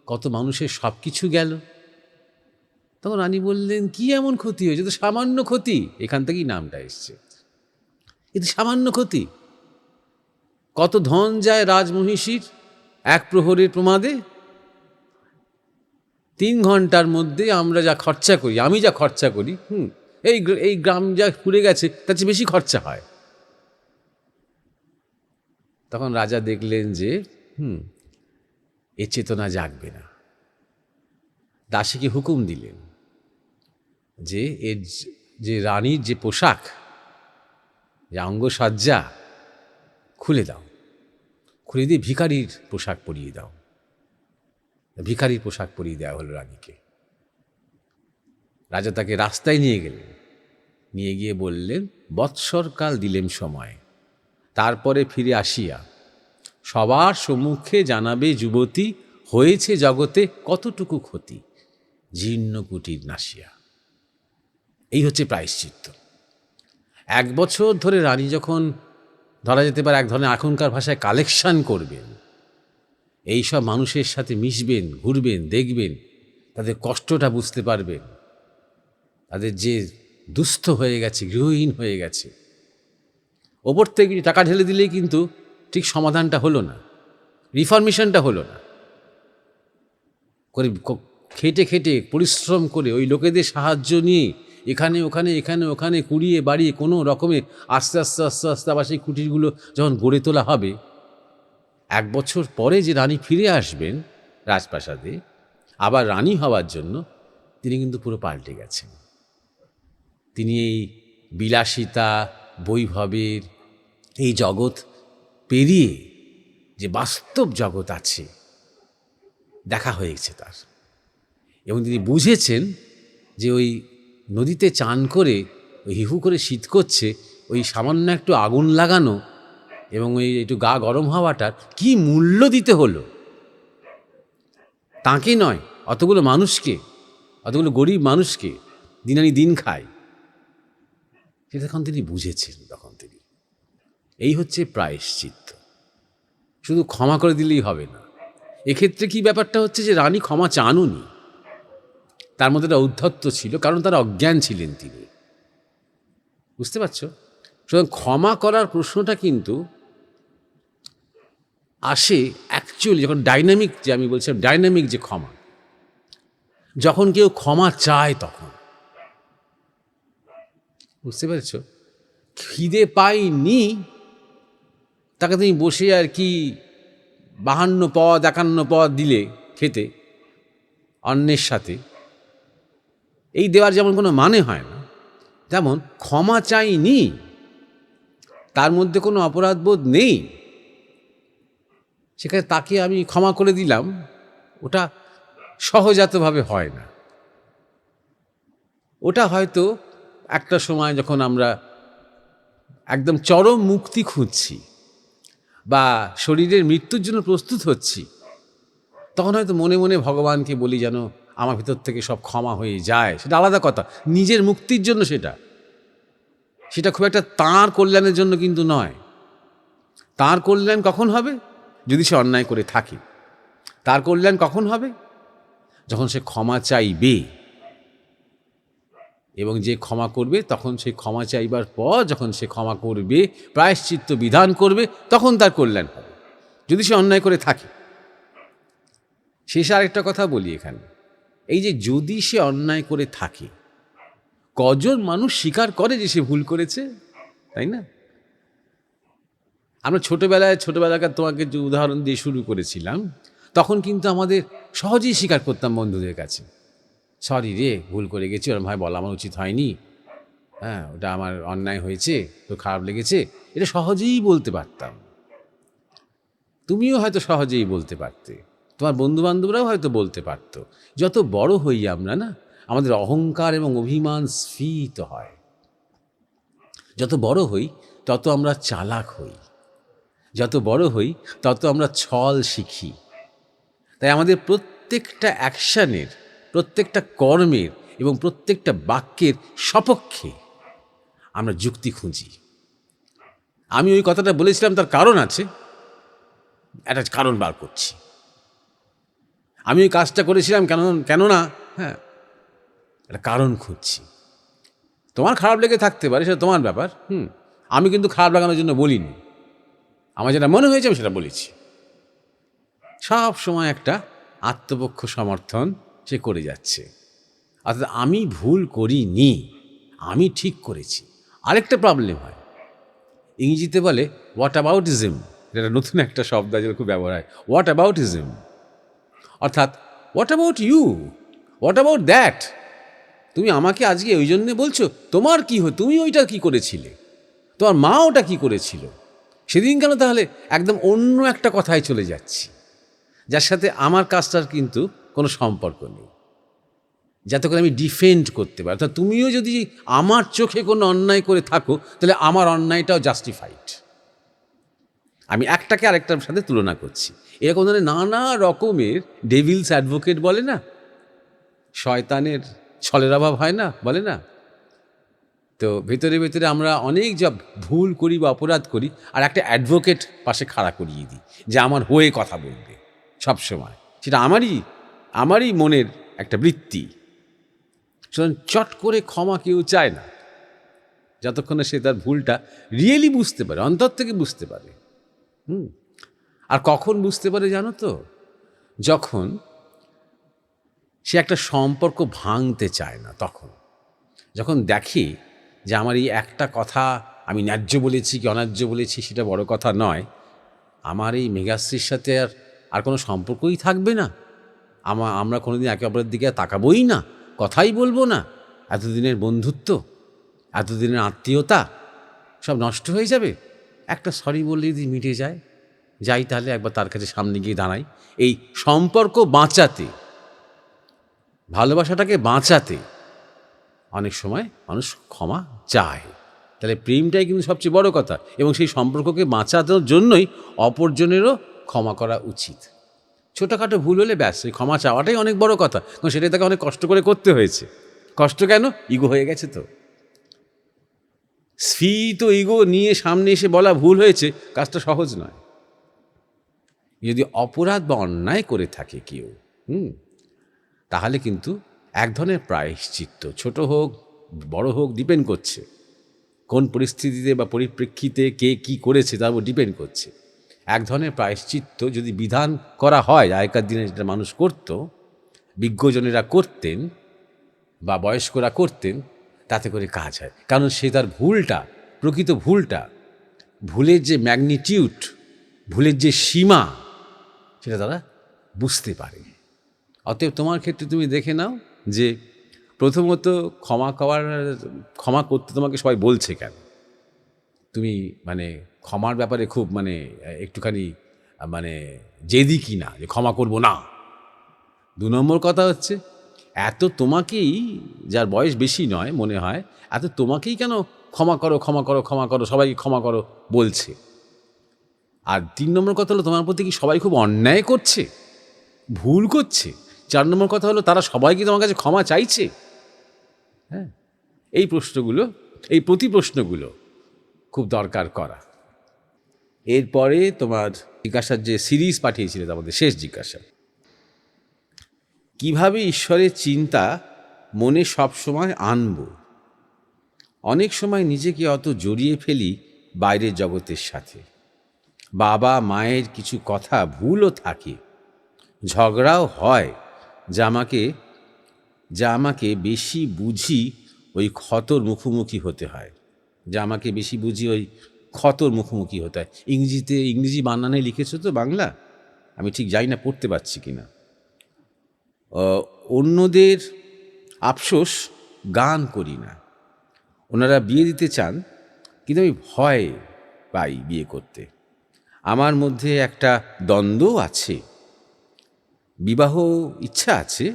কত মানুষের সব কিছু গেল। তখন রানী বললেন, কি এমন ক্ষতি হয়েছে? তো সামান্য ক্ষতি, এখান থেকেই নামটা এসছে। এ তো সামান্য ক্ষতি। কত ধন যায় রাজমহিষীর এক প্রহরের প্রমাদে? 3 ঘন্টার মধ্যে আমরা যা খরচা করি, আমি যা খরচা করি, এই গ্রাম যা পুড়ে গেছে তার চেয়ে বেশি খরচা হয়। তখন রাজা দেখলেন যে এ চেতনা জাগবে না। দাসীকে হুকুম দিলেন যে এর যে রানীর যে পোশাক, যে অঙ্গসজ্জা, খুলে দাও, খুলে দিয়ে ভিখারির পোশাক পরিয়ে দাও। ভিখারির পোশাক পরিয়ে দেওয়া হলো রানীকে। রাজা তাকে রাস্তায় নিয়ে গেলেন, নিয়ে গিয়ে বললেন, বৎসরকাল দিলেম সময়, তারপরে ফিরে আসিয়া সবার সম্মুখে জানাবে যুবতী, হয়েছে জগতে কতটুকু ক্ষতি, জীর্ণ কুটির নাসিয়া। এই হচ্ছে প্রায়শ্চিত্ত। 1 বছর ধরে রানী যখন ধরা যেতে পারে এক ধরনের এখনকার ভাষায় কালেকশন করবেন, এইসব মানুষের সাথে মিশবেন, ঘুরবেন, দেখবেন, তাদের কষ্টটা বুঝতে পারবেন, তাদের যে দুস্থ হয়ে গেছে, গৃহহীন হয়ে গেছে, ওপর থেকে টাকা ঢেলে দিলেই কিন্তু ঠিক সমাধানটা হলো না, রিফরমেশনটা হলো না। করে খেটে খেটে পরিশ্রম করে ওই লোকেদের সাহায্য নিয়ে এখানে ওখানে এখানে ওখানে কুড়িয়ে বাড়িয়ে কোনো রকমে আস্তে আস্তে আস্তে আস্তে আবার সেই কুটিরগুলো যখন গড়ে তোলা হবে, 1 বছর পরে যে রানী ফিরে আসবেন রাজপ্রাসাদে আবার রানী হওয়ার জন্য, তিনি কিন্তু পুরো পাল্টে গেছেন। তিনি এই বিলাসিতা বৈভবের এই জগৎ পেরিয়ে যে বাস্তব জগৎ আছে দেখা হয়েছে তার, এবং তিনি বুঝেছেন যে ওই নদীতে চান করে ওই হিহু করে শীত করছে, ওই সামান্য একটু আগুন লাগানো এবং ওই একটু গা গরম হওয়াটার কি মূল্য দিতে হলো তাঁকে নয়, অতগুলো মানুষকে, অতগুলো গরিব মানুষকে দিন আনি দিন খায়, সেটা তখন তিনি বুঝেছেন। তখন তিনি, এই হচ্ছে প্রায়শ্চিত্ত। শুধু ক্ষমা করে দিলেই হবে না। এক্ষেত্রে কি ব্যাপারটা হচ্ছে যে রানী ক্ষমা চাননি, তার মধ্যে একটা ঔদ্ধত্য ছিল, কারণ তার অজ্ঞান ছিলেন তিনি, বুঝতে পারছো? সুতরাং ক্ষমা করার প্রশ্নটা কিন্তু আসে অ্যাকচুয়ালি যখন ডাইনামিক, যে আমি বলছিলাম ডাইনামিক যে ক্ষমা, যখন কেউ ক্ষমা চায় তখন, বুঝতে পেরেছ? খিদে পাইনি তাকে তুমি বসে আর কি 52 পদ 51 পদ দিলে খেতে অন্যের সাথে, এই দেওয়ার যেমন কোনো মানে হয় না, তেমন ক্ষমা চাইনি, তার মধ্যে কোনো অপরাধবোধ নেই, সেখানে তাকে আমি ক্ষমা করে দিলাম, ওটা সহজাতভাবে হয় না। ওটা হয়তো একটা সময় যখন আমরা একদম চরম মুক্তি খুঁজছি বা শরীরের মৃত্যুর জন্য প্রস্তুত হচ্ছি, তখন হয়তো মনে মনে ভগবানকে বলি যেন আমার ভিতর থেকে সব ক্ষমা হয়ে যায়, সেটা আলাদা কথা, নিজের মুক্তির জন্য সেটা খুব একটা তাঁর কল্যাণের জন্য কিন্তু নয়। তাঁর কল্যাণ কখন হবে? যদি সে অন্যায় করে থাকে। তার কল্যাণ কখন হবে? যখন সে ক্ষমা চাইবে, এবং যে ক্ষমা করবে তখন সে ক্ষমা চাইবার পর যখন সে ক্ষমা করবে, প্রায়শ্চিত্ত বিধান করবে, তখন তার কল্যাণ হবে, যদি সে অন্যায় করে থাকে। শেষে আরেকটা কথা বলি এখানে, এই যে যদি সে অন্যায় করে থাকে, কজন মানুষ স্বীকার করে যে সে ভুল করেছে, তাই না? আমরা ছোটোবেলাকার তোমাকে যে উদাহরণ দিয়ে শুরু করেছিলাম, তখন কিন্তু আমাদের সহজেই স্বীকার করতাম বন্ধুদের কাছে, সরি রে, ভুল করে গেছি, ওরম ভাই বলা আমার উচিত হয়নি, হ্যাঁ ওটা আমার অন্যায় হয়েছে, তো খারাপ লেগেছে, এটা সহজেই বলতে পারতাম। তুমিও হয়তো সহজেই বলতে পারতে, তোমার বন্ধুবান্ধবরাও হয়তো বলতে পারত। যত বড় হই আমরা না, আমাদের অহংকার এবং অভিমান স্ফীত হয়। যত বড় হই তত আমরা চালাক হই, যত বড় হই তত আমরা ছল শিখি। তাই আমাদের প্রত্যেকটা অ্যাকশানের, প্রত্যেকটা কর্মের এবং প্রত্যেকটা বাক্যের সপক্ষে আমরা যুক্তি খুঁজি। আমি ওই কথাটা বলেছিলাম, তার কারণ আছে, একটা কারণ বার করছি। আমি ওই কাজটা করেছিলাম কেননা, হ্যাঁ একটা কারণ খুঁজছি। তোমার খারাপ লেগে থাকতে পারে, সেটা তোমার ব্যাপার। আমি কিন্তু খারাপ লাগানোর জন্য বলিনি, আমার যেটা মনে হয়েছে আমি সেটা বলেছি। সব সময় একটা আত্মপক্ষ সমর্থন সে করে যাচ্ছে, অর্থাৎ আমি ভুল করিনি, আমি ঠিক করেছি। আরেকটা প্রবলেম হয়, ইংরেজিতে বলে হোয়াট অ্যাবাউটিজম, এটা নতুন একটা শব্দ যেটা খুব ব্যবহার হয়, হোয়াট অ্যাবাউটিজম, অর্থাৎ what about you, what about that, তুমি আমাকে আজকে ওই জন্যে বলছো, তোমার কি তুমি ওইটা কি করেছিলে, তোমার মা ওটা কি করেছিল, সেদিন কেন তাহলে একদম অন্য একটা কথায় চলে যাচ্ছি, যার সাথে আমার কাজটার কিন্তু কোনো সম্পর্ক নেই, যাতে করে আমি ডিফেন্ড করতে পারি। অর্থাৎ তুমিও যদি আমার চোখে কোনো অন্যায় করে থাকো, তাহলে আমার অন্যায়টাও জাস্টিফাইড। আমি একটাকে আরেকটার সাথে তুলনা করছি। এরকম ধরনের নানা রকমের ডেভিলস অ্যাডভোকেট বলে না, শয়তানের ছলের অভাব হয় না, বলে না, তো ভেতরে ভেতরে আমরা অনেক যা ভুল করি বা অপরাধ করি, আর একটা অ্যাডভোকেট পাশে খাড়া করিয়ে দিই যে আমার হয়ে কথা বলবে সবসময়, সেটা আমারই মনের একটা বৃত্তি। সুতরাং চট করে ক্ষমা কেউ চায় না যতক্ষণে সে তার ভুলটা রিয়েলি বুঝতে পারে, অন্তর থেকে বুঝতে পারে। আর কখন বুঝতে পারে জানো তো? যখন সে একটা সম্পর্ক ভাঙতে চায় না, তখন যখন দেখে যে আমার এই একটা কথা আমি ন্যায্য বলেছি কি অন্যায্য বলেছি সেটা বড় কথা নয়, আমার এই মেঘাশ্রীর সাথে আর কোনো সম্পর্কই থাকবে না, আমরা কোনোদিন একে অপরের দিকে তাকাবোই না, কথাই বলবো না, এতদিনের বন্ধুত্ব, এতদিনের আত্মীয়তা সব নষ্ট হয়ে যাবে, একটা সরি বললে যদি মিটে যায়, যাই তাহলে একবার তার কাছে সামনে গিয়ে দাঁড়াই। এই সম্পর্ক বাঁচাতে, ভালোবাসাটাকে বাঁচাতে অনেক সময় মানুষ ক্ষমা চায়। তাহলে প্রেমটাই কিন্তু সবচেয়ে বড় কথা, এবং সেই সম্পর্ককে বাঁচানোর জন্যই অপরজনেরও ক্ষমা করা উচিত। ছোটোখাটো ভুল হলে ব্যাস ওই ক্ষমা চাওয়াটাই অনেক বড় কথা, কারণ সেটাই তাকে অনেক কষ্ট করে করতে হয়েছে। কষ্ট কেন? ইগো হয়ে গেছে তো। স্ফীত ইগো নিয়ে সামনে এসে বলা ভুল হয়েছে, কাজটা সহজ নয়। যদি অপরাধ বা অন্যায় করে থাকে কেউ, তাহলে কিন্তু এক ধরনের প্রায়শ্চিত্ত, ছোট হোক বড় হোক, ডিপেন্ড করছে কোন পরিস্থিতিতে বা পরিপ্রেক্ষিতে কে কি করেছে তার উপর ডিপেন্ড করছে। এক ধরনের প্রায়শ্চিত্ত যদি বিধান করা হয়, আগেকার দিনে যেটা মানুষ করত, বিজ্ঞজনেরা করতেন বা বয়স্করা করতেন, তাতে করে কাজ হয়। কারণ সে তার ভুলটা, প্রকৃত ভুলটা, ভুলের যে ম্যাগনিটিউড, ভুলের যে সীমা, সেটা তারা বুঝতে পারে। অতএব তোমার ক্ষেত্রে তুমি দেখে নাও যে প্রথমত ক্ষমা করতে তোমাকে সবাই বলছে কেন? তুমি ক্ষমার ব্যাপারে খুব একটুখানি জেদি কি না, যে ক্ষমা করব না। 2 নম্বর কথা হচ্ছে, এত তোমাকেই, যার বয়স বেশি নয় মনে হয়, এত তোমাকেই কেন ক্ষমা করো ক্ষমা করো ক্ষমা করো, সবাইকে ক্ষমা করো বলছে। আর 3 নম্বর কথা হলো, তোমার প্রতি কি সবাই খুব অন্যায় করছে, ভুল করছে? 4 নম্বর কথা হলো, তারা সবাই কি তোমার কাছে ক্ষমা চাইছে? হ্যাঁ, এই প্রশ্নগুলো, এই প্রতি প্রশ্নগুলো খুব দরকার করা। এরপরে তোমার জিজ্ঞাসার যে সিরিজ পাঠিয়েছিলে, তার মধ্যে শেষ জিজ্ঞাসা, কিভাবে ঈশ্বরের চিন্তা মনে সব সময় আনব? অনেক সময় নিজেকে অত জড়িয়ে ফেলি বাইরের জগতের সাথে, বাবা মায়ের কিছু কথা ভুলও থাকে, ঝগড়াও হয়, যা আমাকে বেশি বুঝি ওই ক্ষতর মুখোমুখি হতে হয়, ক্ষতর মুখোমুখি হতে হয়। ইংরেজি বানানে লিখেছো তো, বাংলা আমি ঠিক জানি না পড়তে পারছি কিনা। অন্যদের আফসোস গান করি না, ওনারা বিয়ে দিতে চান কিন্তু আমি ভয় পাই বিয়ে করতে। আমার মধ্যে একটা দ্বন্দ্ব আছে, বিবাহ ইচ্ছা আছে,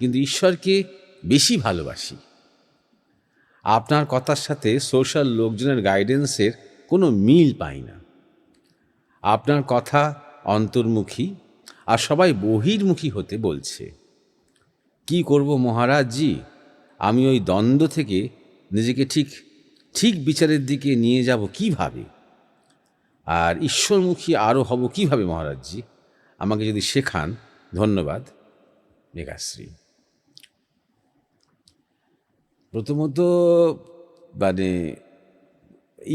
কিন্তু ঈশ্বরকে বেশি ভালোবাসি। আপনার কথার সাথে সোশ্যাল লোকজনের গাইডেন্সের কোনো মিল পাই না। আপনার কথা অন্তর্মুখী আর সবাই বহির্মুখী হতে বলছে। কি করব মহারাজজি? আমি ওই দ্বন্দ্ব থেকে নিজেকে ঠিক বিচারের দিকে নিয়ে যাব কিভাবে? আর ঈশ্বরমুখী আরও হব কিভাবে মহারাজজি? আমাকে যদি শেখান, ধন্যবাদ। মেঘাশ্রী। প্রথমত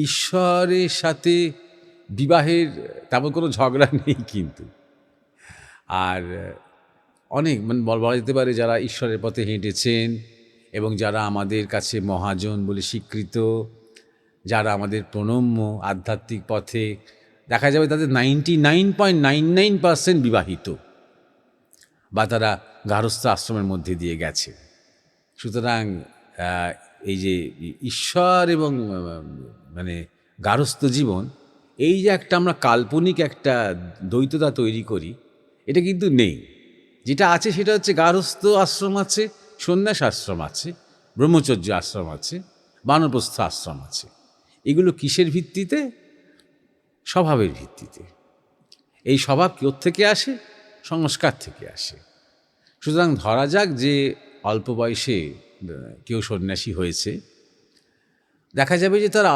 ঈশ্বরের সাথে বিবাহের তেমন কোনো ঝগড়া নেই কিন্তু। আর অনেক বলা যেতে পারে যারা ঈশ্বরের পথে হেঁটেছেন এবং যারা আমাদের কাছে মহাজন বলে স্বীকৃত, যারা আমাদের প্রণম্য আধ্যাত্মিক পথে, দেখা যাবে তাদের 99.99% বিবাহিত বা তারা গার্হস্থ আশ্রমের মধ্যে দিয়ে গেছে। সুতরাং এই যে ঈশ্বর এবং গার্হস্থ জীবন, এই যে একটা আমরা কাল্পনিক একটা দ্বৈততা তৈরি করি, এটা কিন্তু নেই। যেটা আছে সেটা হচ্ছে গার্হস্থ আশ্রম আছে, সন্ন্যাস আশ্রম আছে, ব্রহ্মচর্য আশ্রম আছে, বানপ্রস্থ আশ্রম আছে। এগুলো কিসের ভিত্তিতে? স্বভাবের ভিত্তিতে। এই স্বভাব কোথা থেকে আসে? সংস্কার থেকে আসে। সুতরাং ধরা যাক যে অল্প বয়সে কেউ সন্ন্যাসী হয়েছে, দেখা যাবে যে তার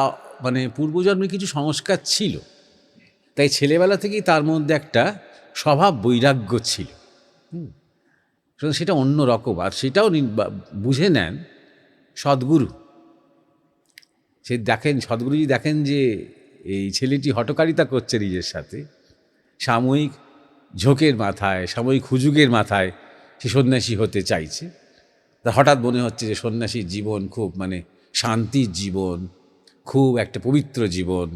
মানে পূর্বজন্মে কিছু সংস্কার ছিল, তাই ছেলেবেলা থেকেই তার মধ্যে একটা স্বভাব বৈরাগ্য ছিল। সুতরাং সেটা অন্য রকম, আর সেটাও বুঝে নেন সদ্গুরু। সে দেখেন, সদ্গুরুজি দেখেন যে এই ছেলেটি হঠকারিতা করছে নিজের সাথে, সাময়িক ঝোঁকের মাথায়, সাময়িক হুজুগের মাথায় সে সন্ন্যাসী হতে চাইছে। তা হঠাৎ মনে হচ্ছে যে সন্ন্যাসীর জীবন খুব মানে শান্তির জীবন, খুব একটা পবিত্র জীবন,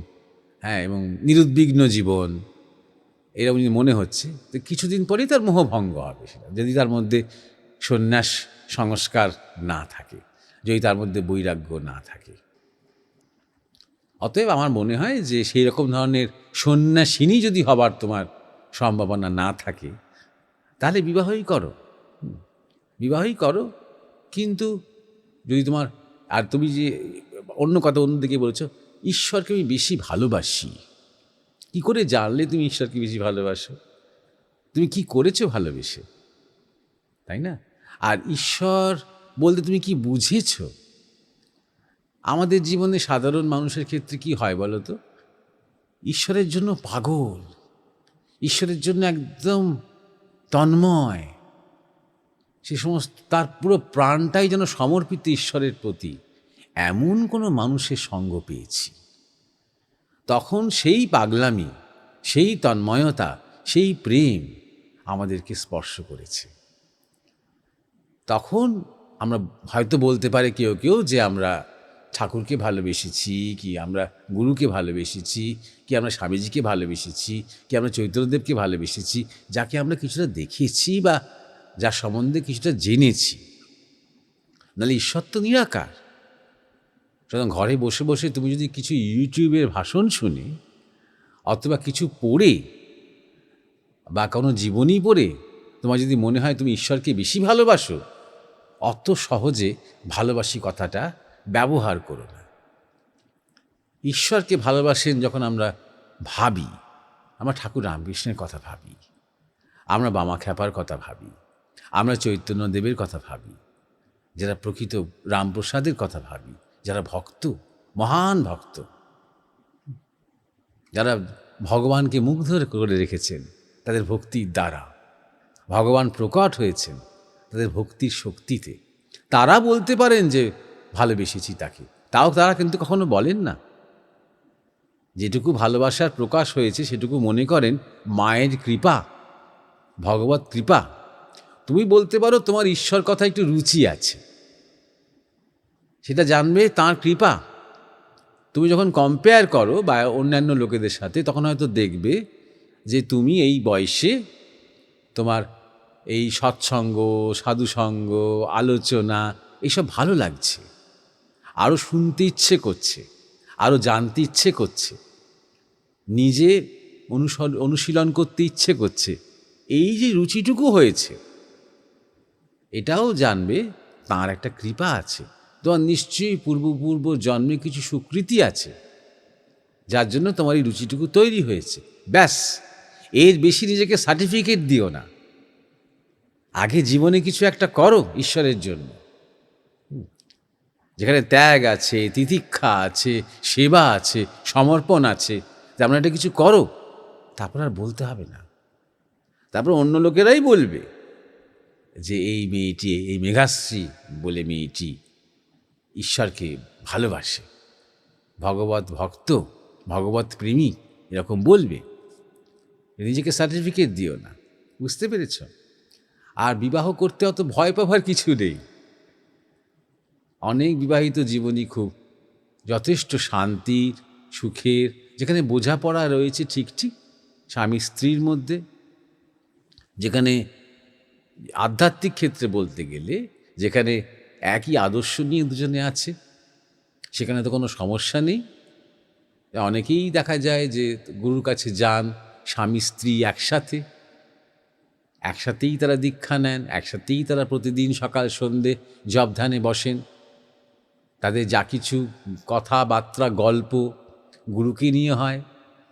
হ্যাঁ, এবং নিরুদ্বিগ্ন জীবন, এরকম মনে হচ্ছে। তো কিছুদিন পরেই তার মোহভঙ্গ হবে সেটা, যদি তার মধ্যে সন্ন্যাস সংস্কার না থাকে, যদি তার মধ্যে বৈরাগ্য না থাকে। অতএব আমার মনে হয় যে সেই রকম ধরনের সন্ন্যাসিনী যদি হবার তোমার সম্ভাবনা না থাকে, তাহলে বিবাহই করো, বিবাহই করো। কিন্তু যদি তোমার, আর তুমি যে অন্য কথা অন্যদিকে বলেছো, ঈশ্বরকে আমি বেশি ভালোবাসি, কি করে জানলে তুমি ঈশ্বরকে বেশি ভালোবাসো? তুমি কি করেছো ভালোবেসে, তাই না? আর ঈশ্বর বলতে তুমি কি বুঝেছো? আমাদের জীবনে সাধারণ মানুষের ক্ষেত্রে কি হয় বলো তো? ঈশ্বরের জন্য পাগল, ঈশ্বরের জন্য একদম তন্ময়, সে সমস্ত তার পুরো প্রাণটাই যেন সমর্পিত ঈশ্বরের প্রতি, এমন কোনো মানুষের সঙ্গ পেয়েছি। তখন সেই পাগলামি, সেই তন্ময়তা, সেই প্রেম আমাদেরকে স্পর্শ করেছে। তখন আমরা হয়তো বলতে পারে কেউ কেউ যে আমরা ঠাকুরকে ভালোবেসেছি, কি আমরা গুরুকে ভালোবেসেছি, কি আমরা স্বামীজিকে ভালোবেসেছি, কি আমরা চৈতন্যদেবকে ভালোবেসেছি, যাকে আমরা কিছুটা দেখেছি বা যার সম্বন্ধে কিছুটা জেনেছি। নাহলে ঈশ্বর তো নিরাকার। সুতরাং ঘরে বসে বসে তুমি যদি কিছু ইউটিউবের ভাষণ শুনে অথবা কিছু পড়ে বা কোনো জীবনী পড়ে তোমার যদি মনে হয় তুমি ঈশ্বরকে বেশি ভালোবাসো, অত সহজে ভালোবাসি কথাটা ব্যবহার করো না। ঈশ্বরকে ভালোবাসেন যখন আমরা ভাবি, আমরা ঠাকুর রামকৃষ্ণের কথা ভাবি, আমরা বামাখ্যাপার কথা ভাবি, আমরা চৈতন্যদেবের কথা ভাবি, যারা প্রকৃত রামপ্রসাদের কথা ভাবি, যারা ভক্ত, মহান ভক্ত, যারা ভগবানকে মুগ্ধ করে রেখেছেন তাদের ভক্তির দ্বারা, ভগবান প্রকট হয়েছেন তাদের ভক্তির শক্তিতে, তারা বলতে পারেন যে ভালোবেসেছি তাকে। তাও তারা কিন্তু কখনো বলেন না। যেটুকু ভালোবাসার প্রকাশ হয়েছে সেটুকু মনে করেন মায়ের কৃপা, ভগবত কৃপা। তুমি বলতে পারো তোমার ঈশ্বর কথা একটু রুচি আছে, সেটা জানবে তাঁর কৃপা। তুমি যখন কম্পেয়ার করো বা অন্যান্য লোকেদের সাথে, তখন হয়তো দেখবে যে তুমি এই বয়সে তোমার এই সৎসঙ্গ, সাধুসঙ্গ, আলোচনা এইসব ভালো লাগছে, আরও শুনতে ইচ্ছে করছে, আরও জানতে ইচ্ছে করছে, নিজে অনুশীলন করতে ইচ্ছে করছে। এই যে রুচিটুকু হয়েছে, এটাও জানবে তাঁর একটা কৃপা আছে। তোমার নিশ্চয়ই পূর্ব জন্মে কিছু সুকৃতি আছে, যার জন্য তোমার এই রুচিটুকু তৈরি হয়েছে। ব্যাস, এর বেশি নিজেকে সার্টিফিকেট দিও না। আগে জীবনে কিছু একটা করো ঈশ্বরের জন্য, যেখানে ত্যাগ আছে, তিতিক্ষা আছে, সেবা আছে, সমর্পণ আছে, তেমন একটা কিছু করো, তারপর আর বলতে হবে না। তারপর অন্য লোকেরাই বলবে যে এই মেয়েটি, এই মেঘাশ্রী বলে মেয়েটি ঈশ্বরকে ভালোবাসে, ভগবত ভক্ত, ভগবত প্রেমী, এরকম বলবে। নিজেকে সার্টিফিকেট দিও না, বুঝতে পেরেছ? আর বিবাহ করতে অত ভয় পাবার কিছু নেই। অনেক বিবাহিত জীবনই খুব যথেষ্ট শান্তির, সুখের, যেখানে বোঝাপড়া রয়েছে ঠিক ঠিক স্বামী স্ত্রীর মধ্যে, যেখানে আধ্যাত্মিক ক্ষেত্রে বলতে গেলে যেখানে একই আদর্শ নিয়ে দুজনে আছে, সেখানে তো কোনো সমস্যা নেই। অনেকেই দেখা যায় যে গুরুর কাছে যান স্বামী স্ত্রী একসাথে, একসাথেই তারা দীক্ষা নেন, একসাথেই তারা প্রতিদিন সকাল সন্ধে জপ ধ্যানে বসেন। তাদের যা কিছু কথাবার্তা, গল্প গুরুকে নিয়ে হয়,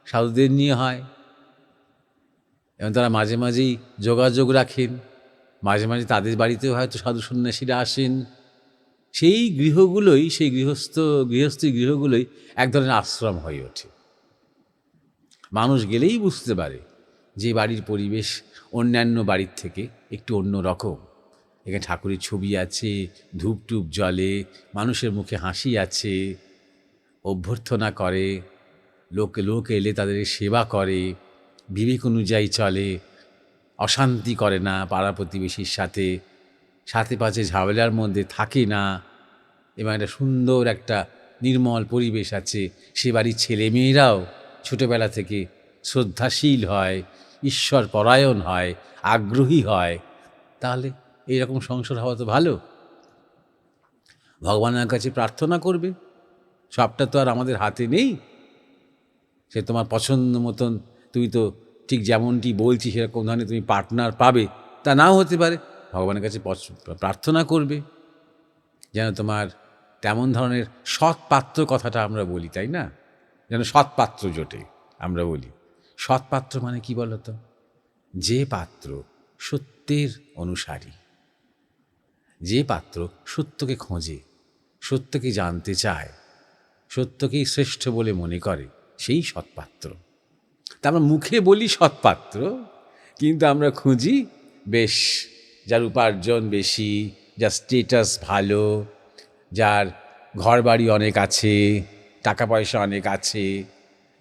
সাধুদের নিয়ে হয়, এবং তারা মাঝে মাঝেই যোগাযোগ রাখেন, মাঝে মাঝে তাদের বাড়িতেও হয়তো সাধু সন্ন্যাসীরা আসেন। সেই গৃহস্থী গৃহগুলোই এক ধরনের আশ্রম হয়ে ওঠে। মানুষ গেলেই বুঝতে পারে যে বাড়ির পরিবেশ অন্যান্য বাড়ির থেকে একটু অন্য রকম। এখানে ঠাকুরের ছবি আছে, ধূপটুপ জ্বলে, মানুষের মুখে হাসি আছে, অভ্যর্থনা করে, লোক এলে তাদের সেবা করে, বিবেক অনুযায়ী চলে, অশান্তি করে না পাড়া প্রতিবেশীর সাথে, সাথে পাশে ঝামেলার মধ্যে থাকে না, এবং একটা সুন্দর একটা নির্মল পরিবেশ আছে। সে বাড়ির ছেলেমেয়েরাও ছোটোবেলা থেকে শ্রদ্ধাশীল হয়, ঈশ্বর পরায়ণ হয়, আগ্রহী হয়। তাহলে এইরকম সংসার হওয়া তো ভালো। ভগবানের কাছে প্রার্থনা করবে, সবটা তো আর আমাদের হাতে নেই। সে তোমার পছন্দ মতন তুমি তো ঠিক যেমনটি বলছি সেরকম ধরনের তুমি পার্টনার পাবে তা নাও হতে পারে। ভগবানের কাছে প্রার্থনা করবে যেন তোমার তেমন ধরনের সৎ পাত্র, কথাটা আমরা বলি তাই না, যেন সৎ পাত্র জোটে। আমরা বলি সৎ পাত্র মানে কি বলতো? যে পাত্র সত্যের অনুসারী, যে পাত্র সত্যকে খোঁজে, সত্যকে জানতে চায়, সত্যকেই শ্রেষ্ঠ বলে মনে করে, সেই সৎপাত্র। তা আমরা মুখে বলি সৎপাত্র, কিন্তু আমরা খুঁজি বেশ যার উপার্জন বেশি, যার স্টেটাস ভালো, যার ঘর বাড়ি অনেক আছে, টাকা পয়সা অনেক আছে,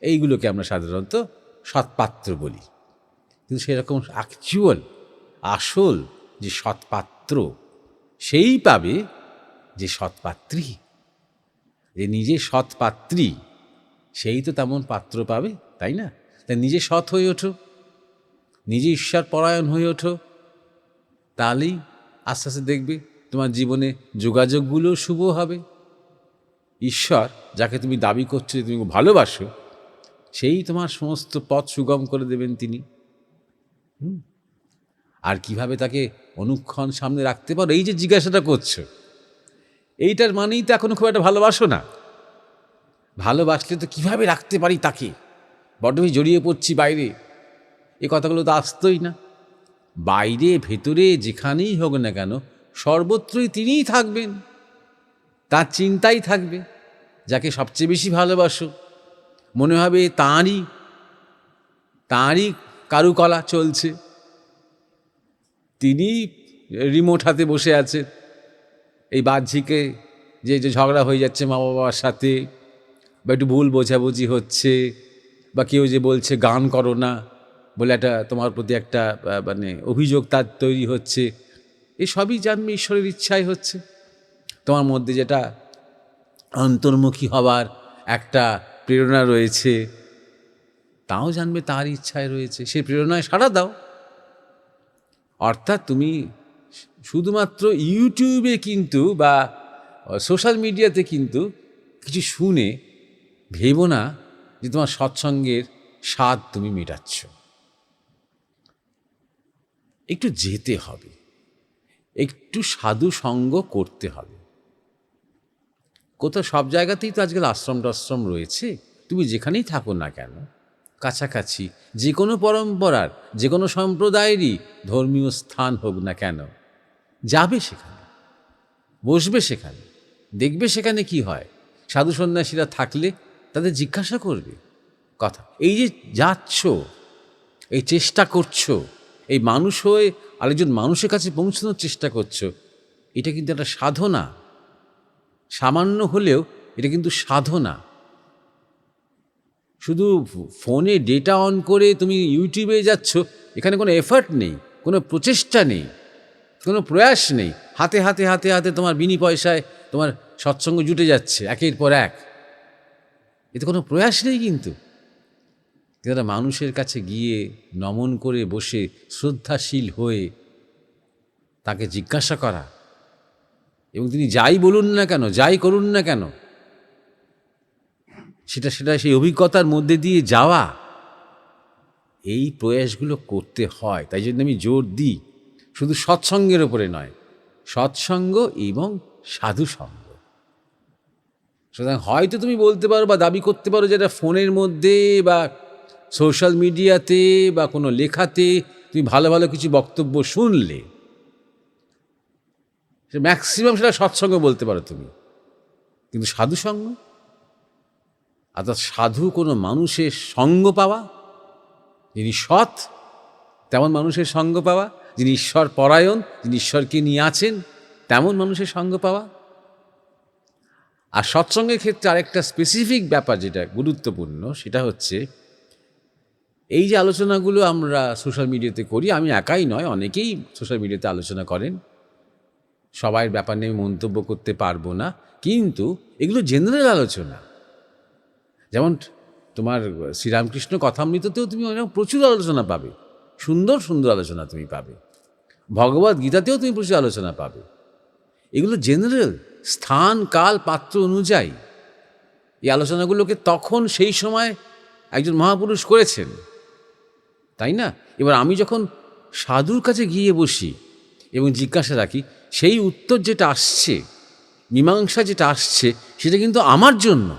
এইগুলোকে আমরা সাধারণত সৎপাত্র বলি। কিন্তু সেরকম আসল যে সৎপাত্র সেই পাবে যে সৎপাত্রী, যে নিজে সৎপাত্রী, সেই তো তেমন পাত্র পাবে, তাই না? তাই নিজে সৎ হয়ে ওঠো, নিজে ঈশ্বর পরায়ণ হয়ে ওঠো, তাহলেই আস্তে আস্তে দেখবে তোমার জীবনে যোগাযোগগুলো শুভ হবে। ঈশ্বর যাকে তুমি দাবি করছো যে তুমি ভালোবাসো, সেই তোমার সমস্ত পথ সুগম করে দেবেন তিনি। আর কিভাবে তাকে অনুক্ষণ সামনে রাখতে পারো, এই যে জিজ্ঞাসাটা করছো, এইটার মানেই তো এখনো খুব একটা ভালোবাসো না। ভালোবাসলে তো কিভাবে রাখতে পারি তাকে, বড্ড জড়িয়ে পড়ছি বাইরে, এ কথাগুলো তো আসতোই না। বাইরে ভেতরে যেখানেই হোক না কেন, সর্বত্রই তিনিই থাকবেন, তার চিন্তাই থাকবে। যাকে সবচেয়ে বেশি ভালোবাসো, মনে হবে তাঁরই কারুকলা চলছে, তিনি রিমোট হাতে বসে আছে। এই বাহ্যিকে যে ঝগড়া হয়ে যাচ্ছে মা বাবার সাথে, বা একটু ভুল বোঝাবুঝি হচ্ছে, বা কেউ যে বলছে গান করো না বলে একটা তোমার প্রতি একটা মানে অভিযোগ তার তৈরি হচ্ছে, এসবই জানবে ঈশ্বরের ইচ্ছাই হচ্ছে। তোমার মধ্যে যেটা অন্তর্মুখী হবার একটা প্রেরণা রয়েছে, তাও জানবে তার ইচ্ছায় রয়েছে, সেই প্রেরণায় সাড়া দাও। অর্থাৎ তুমি শুধুমাত্র ইউটিউবে কিন্তু বা সোশ্যাল মিডিয়াতে কিন্তু কিছু শুনে ভেবো না যে তোমার সৎসঙ্গের স্বাদ তুমি মেটাচ্ছ। একটু যেতে হবে, একটু সাধু সঙ্গ করতে হবে। কোথাও সব জায়গাতেই তো আজকাল আশ্রম টাশ্রম রয়েছে, তুমি যেখানেই থাকো না কেন, কাছাকাছি যে কোনো পরম্পরার, যে কোনো সম্প্রদায়েরই ধর্মীয় স্থান হোক না কেন, যাবে সেখানে, বসবে সেখানে, দেখবে সেখানে কি হয়। সাধু সন্ন্যাসীরা থাকলে তাদের জিজ্ঞাসা করবে কথা। এই যে যাচ্ছ, এই চেষ্টা করছো, এই মানুষ হয়ে আরেকজন মানুষের কাছে পৌঁছানোর চেষ্টা করছো, এটা কিন্তু একটা সাধনা। সামান্য হলেও এটা কিন্তু সাধনা। শুধু ফোনে ডেটা অন করে তুমি ইউটিউবে যাচ্ছ, এখানে কোনো এফার্ট নেই, কোনো প্রচেষ্টা নেই, কোনো প্রয়াস নেই। হাতে হাতে হাতে হাতে তোমার বিনি পয়সায় তোমার সৎসঙ্গ জুটে যাচ্ছে একের পর এক, এতে কোনো প্রয়াস নেই। কিন্তু যারা মানুষের কাছে গিয়ে নমন করে বসে শ্রদ্ধাশীল হয়ে তাকে জিজ্ঞাসা করা, এবং তিনি যাই বলুন না কেন, যাই করুন না কেন, সেটা সেই অভিজ্ঞতার মধ্যে দিয়ে যাওয়া, এই প্রয়াসগুলো করতে হয়। তাই জন্য আমি জোর দিই শুধু সৎসঙ্গের ওপরে নয়, সৎসঙ্গ এবং সাধুসঙ্গ। সুতরাং হয়তো তুমি বলতে পারো বা দাবি করতে পারো যেটা ফোনের মধ্যে বা সোশ্যাল মিডিয়াতে বা কোনো লেখাতে তুমি ভালো ভালো কিছু বক্তব্য শুনলে, ম্যাক্সিমাম সেটা সৎসঙ্গ বলতে পারো তুমি, কিন্তু সাধুসঙ্গ, অর্থাৎ সাধু কোনো মানুষের সঙ্গ পাওয়া, যিনি সৎ তেমন মানুষের সঙ্গ পাওয়া, যিনি ঈশ্বর পরায়ণ, যিনি ঈশ্বরকে নিয়ে আছেন তেমন মানুষের সঙ্গ পাওয়া। আর সৎসঙ্গের ক্ষেত্রে আরেকটা স্পেসিফিক ব্যাপার যেটা গুরুত্বপূর্ণ, সেটা হচ্ছে এই যে আলোচনাগুলো আমরা সোশ্যাল মিডিয়াতে করি, আমি একাই নয়, অনেকেই সোশ্যাল মিডিয়াতে আলোচনা করেন, সবাইয়ের ব্যাপার নিয়ে মন্তব্য করতে পারবো না, কিন্তু এগুলো জেনারেল আলোচনা। যেমন তোমার শ্রীরামকৃষ্ণ কথামৃততেও তুমি প্রচুর আলোচনা পাবে, সুন্দর সুন্দর আলোচনা তুমি পাবে, ভগবদ গীতাতেও তুমি প্রচুর আলোচনা পাবে। এগুলো জেনারেল, স্থান কাল পাত্র অনুযায়ী এই আলোচনাগুলোকে তখন সেই সময় একজন মহাপুরুষ করেছেন, তাই না? এবার আমি যখন সাধুর কাছে গিয়ে বসি এবং জিজ্ঞাসা রাখি, সেই উত্তর যেটা আসছে, মীমাংসা যেটা আসছে, সেটা কিন্তু আমার জন্য,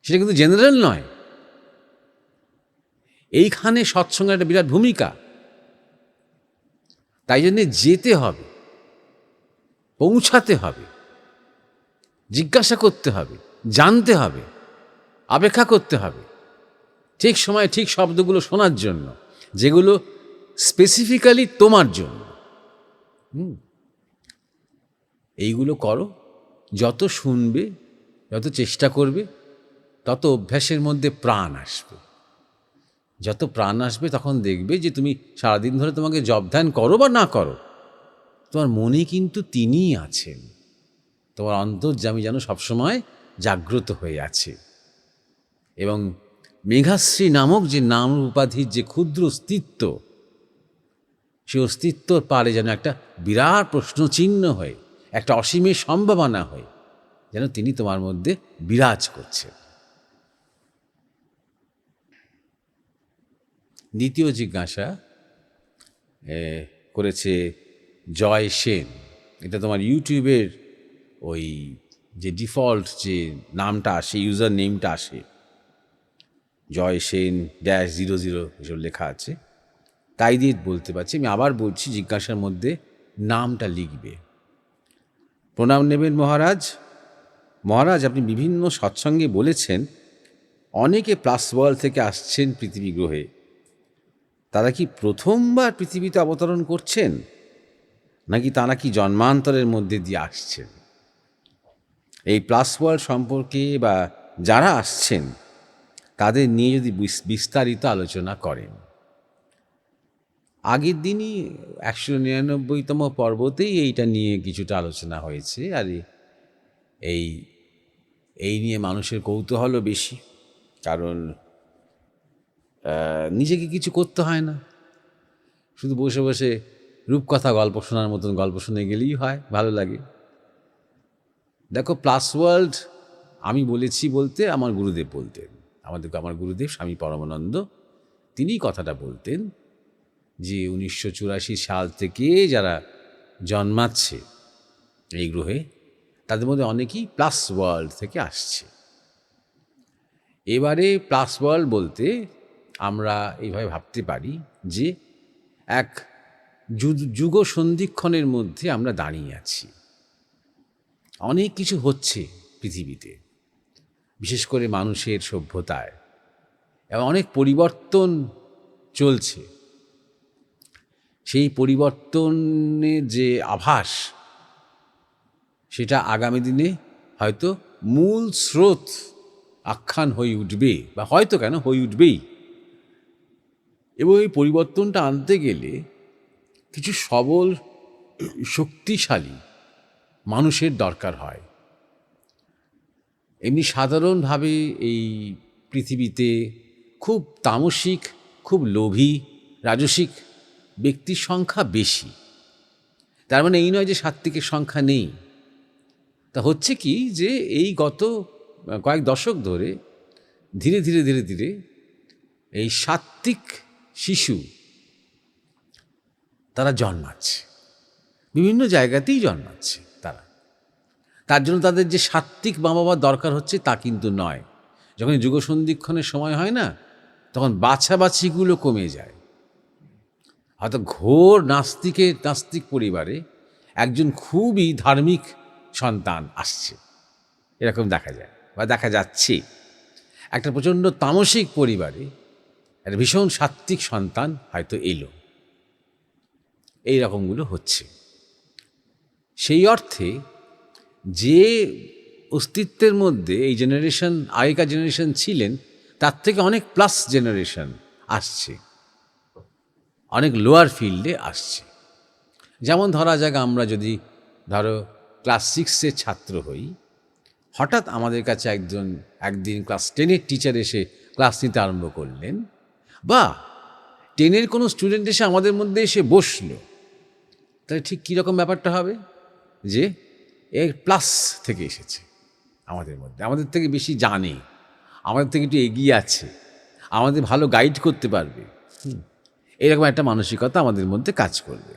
সেটা কিন্তু জেনারেল নয়। এইখানে সৎসঙ্গের একটা বিরাট ভূমিকা। তাই জন্যে যেতে হবে, পৌঁছাতে হবে, জিজ্ঞাসা করতে হবে, জানতে হবে, অপেক্ষা করতে হবে ঠিক সময়ে ঠিক শব্দগুলো শোনার জন্য, যেগুলো স্পেসিফিক্যালি তোমার জন্য। এইগুলো করো, যত শুনবে, যত চেষ্টা করবে, তত অভ্যাসের মধ্যে প্রাণ আসবে। যত প্রাণ আসবে তখন দেখবে যে তুমি সারাদিন ধরে তোমাকে জপ ধ্যান করো বা না করো, তোমার মনে কিন্তু তিনিই আছেন, তোমার অন্তর্যামী যেন সবসময় জাগ্রত হয়ে আছে। এবং মেঘাশ্রী নামক যে নাম উপাধির যে ক্ষুদ্র অস্তিত্ব, সে অস্তিত্বর পারে যেন একটা বিরাট প্রশ্নচিহ্ন হয়ে, একটা অসীমের সম্ভাবনা হয়ে যেন তিনি তোমার মধ্যে বিরাজ করছেন। দ্বিতীয় জিজ্ঞাসা করেছে জয় সেন। এটা তোমার ইউটিউবের ওই যে ডিফল্ট যে নামটা আসে, ইউজার নেমটা আসে, জয় সেন -00 এসব লেখা আছে, তাই দিয়ে বলতে পারছি। আমি আবার বলছি, জিজ্ঞাসার মধ্যে নামটা লিখবে। প্রণাম নেবেন মহারাজ। মহারাজ, আপনি বিভিন্ন সৎসঙ্গে বলেছেন অনেকে প্লাস ওয়ার্ল্ড থেকে আসছেন পৃথিবী গ্রহে। তারা কি প্রথমবার পৃথিবীতে অবতরণ করছেন, নাকি তারা কি জন্মান্তরের মধ্যে দিয়ে আসছেন? এই প্লাস ওয়ার্ল্ড সম্পর্কে বা যারা আসছেন তাদের নিয়ে যদি বিস্তারিত আলোচনা করেন। আগের দিনই 199তম পর্বতেই এইটা নিয়ে কিছুটা আলোচনা হয়েছে। আর এই নিয়ে মানুষের কৌতূহলও বেশি, কারণ নিজেকে কিছু করতে হয় না, শুধু বসে বসে রূপকথা গল্প শোনার মতন গল্প শুনে গেলেই হয়, ভালো লাগে। দেখো, প্লাস ওয়ার্ল্ড আমি বলেছি বলতে আমার গুরুদেব বলতেন, আমার গুরুদেব স্বামী পরমানন্দ, তিনিই কথাটা বলতেন যে 1984 সাল থেকে যারা জন্মাচ্ছে এই গ্রহে, তাদের মধ্যে অনেকেই প্লাস ওয়ার্ল্ড থেকে আসছে। এবারে প্লাস ওয়ার্ল্ড বলতে আমরা এইভাবে ভাবতে পারি যে এক যুগ সন্ধিক্ষণের মধ্যে আমরা দাঁড়িয়ে আছি। অনেক কিছু হচ্ছে পৃথিবীতে, বিশেষ করে মানুষের সভ্যতায়, এবং অনেক পরিবর্তন চলছে। সেই পরিবর্তনের যে আভাস, সেটা আগামী দিনে হয়তো মূল স্রোত আখ্যান হয়ে উঠবে, বা হয়তো কেন হয়ে উঠবেই। এবং এই পরিবর্তনটা আনতে গেলে কিছু সবল শক্তিশালী মানুষের দরকার হয়। এমনি সাধারণভাবে এই পৃথিবীতে খুব তামসিক, খুব লোভী, রাজসিক ব্যক্তির সংখ্যা বেশি। তার মানে এই নয় যে সাত্ত্বিকের সংখ্যা নেই। তা হচ্ছে কি, যে এই গত কয়েক দশক ধরে ধীরে ধীরে ধীরে ধীরে এই সাত্ত্বিক শিশু তারা জন্মাচ্ছে, বিভিন্ন জায়গাতেই জন্মাচ্ছে তারা। তার জন্য তাদের যে সাত্ত্বিক মা বাবার দরকার হচ্ছে তা কিন্তু নয়। যখন যুগসন্ধিক্ষণের সময় হয় না, তখন বাছাবাছিগুলো কমে যায়। হয়তো ঘোর নাস্তিক পরিবারে একজন খুবই ধার্মিক সন্তান আসছে, এরকম দেখা যায় বা দেখা যাচ্ছে। একটা প্রচণ্ড তামসিক পরিবারে একটা ভীষণ সাত্ত্বিক সন্তান হয়তো এলো, এই রকমগুলো হচ্ছে। সেই অর্থে যে অস্তিত্বের মধ্যে এই জেনারেশন, আগেকার জেনারেশন ছিলেন, তার থেকে অনেক প্লাস জেনারেশন আসছে, অনেক লোয়ার ফিল্ডে আসছে। যেমন ধরা যাক, আমরা যদি ধরো ক্লাস 6-এর ছাত্র হই, হঠাৎ আমাদের কাছে একদিন ক্লাস 10-এর টিচার এসে ক্লাস নিতে আরম্ভ করলেন, বা 10-এর কোনো স্টুডেন্ট এসে আমাদের মধ্যে এসে বসলো, তাহলে ঠিক কীরকম ব্যাপারটা হবে? যে এর প্লাস থেকে এসেছে আমাদের মধ্যে, আমাদের থেকে বেশি জানে, আমাদের থেকে একটু এগিয়ে আছে, আমাদের ভালো গাইড করতে পারবে, এরকম একটা মানসিকতা আমাদের মধ্যে কাজ করবে।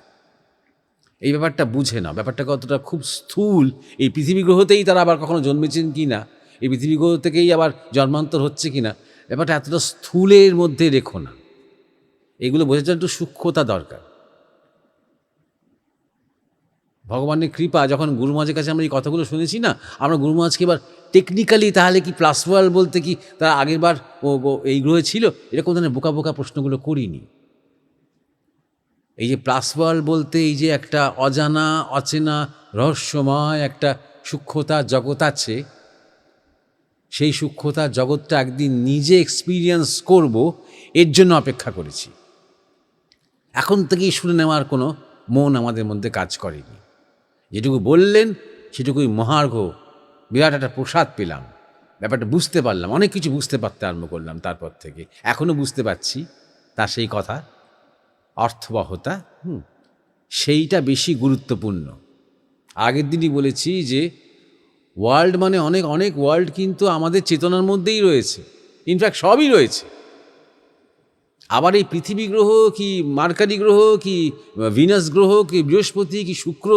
এই ব্যাপারটা বুঝে না, ব্যাপারটা কতটা খুব স্থূল। এই পৃথিবী গ্রহতেই তারা আবার কখনো জন্মেছেন কি না, এই পৃথিবী গ্রহ থেকেই আবার জন্মান্তর হচ্ছে কি না, ব্যাপারটা এতটা স্থূলের মধ্যে রেখো না। এগুলো বোঝার জন্য একটু সূক্ষ্মতা দরকার। ভগবানের কৃপা, যখন গুরু মহারাজের কাছে আমরা এই কথাগুলো শুনেছি না, আমরা গুরু মহারাজকে এবার টেকনিক্যালি তাহলে কি প্লাস ওয়ার্ল্ড বলতে কি তারা আগের বার এই গ্রহে ছিল, এরকম ধরনের বোকা বোকা প্রশ্নগুলো করিনি। এই যে প্লাস ওয়ার্ল্ড বলতে এই যে একটা অজানা, অচেনা, রহস্যময় একটা সূক্ষ্মতার জগৎ আছে, সেই সূক্ষ্মতার জগৎটা একদিন নিজে এক্সপিরিয়েন্স করব, এর জন্য অপেক্ষা করেছি। এখন থেকেই শুনে নেওয়ার কোনো মন আমাদের মধ্যে কাজ করেনি। যেটুকু বললেন সেটুকুই মহার্ঘ, বিরাট একটা প্রসাদ পেলাম, ব্যাপারটা বুঝতে পারলাম, অনেক কিছু বুঝতে পারতে আরম্ভ করলাম। তারপর থেকে এখনও বুঝতে পারছি, তার সেই কথা অর্থবহতা, সেইটা বেশি গুরুত্বপূর্ণ। আগের দিনই বলেছি যে ওয়ার্ল্ড মানে অনেক অনেক ওয়ার্ল্ড কিন্তু আমাদের চেতনার মধ্যেই রয়েছে, ইনফ্যাক্ট সবই রয়েছে। আবার এই পৃথিবী গ্রহ কি মার্কারি গ্রহ কি ভিনাস গ্রহ কি বৃহস্পতি কি শুক্র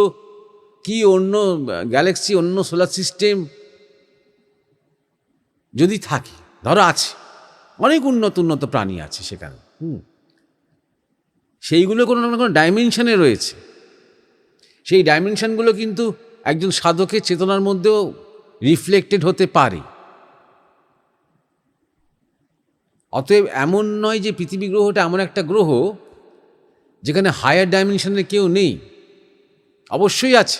কি অন্য গ্যালাক্সি, অন্য সোলার সিস্টেম যদি থাকে, ধরো আছে, অনেক উন্নত উন্নত প্রাণী আছে সেখানে, সেইগুলো কোনো না কোনো ডাইমেনশনে রয়েছে। সেই ডাইমেনশনগুলো কিন্তু একজন সাধকের চেতনার মধ্যেও রিফ্লেক্টেড হতে পারে। অতএব এমন নয় যে পৃথিবী গ্রহটা এমন একটা গ্রহ যেখানে হায়ার ডাইমেনশনের কেউ নেই। অবশ্যই আছে,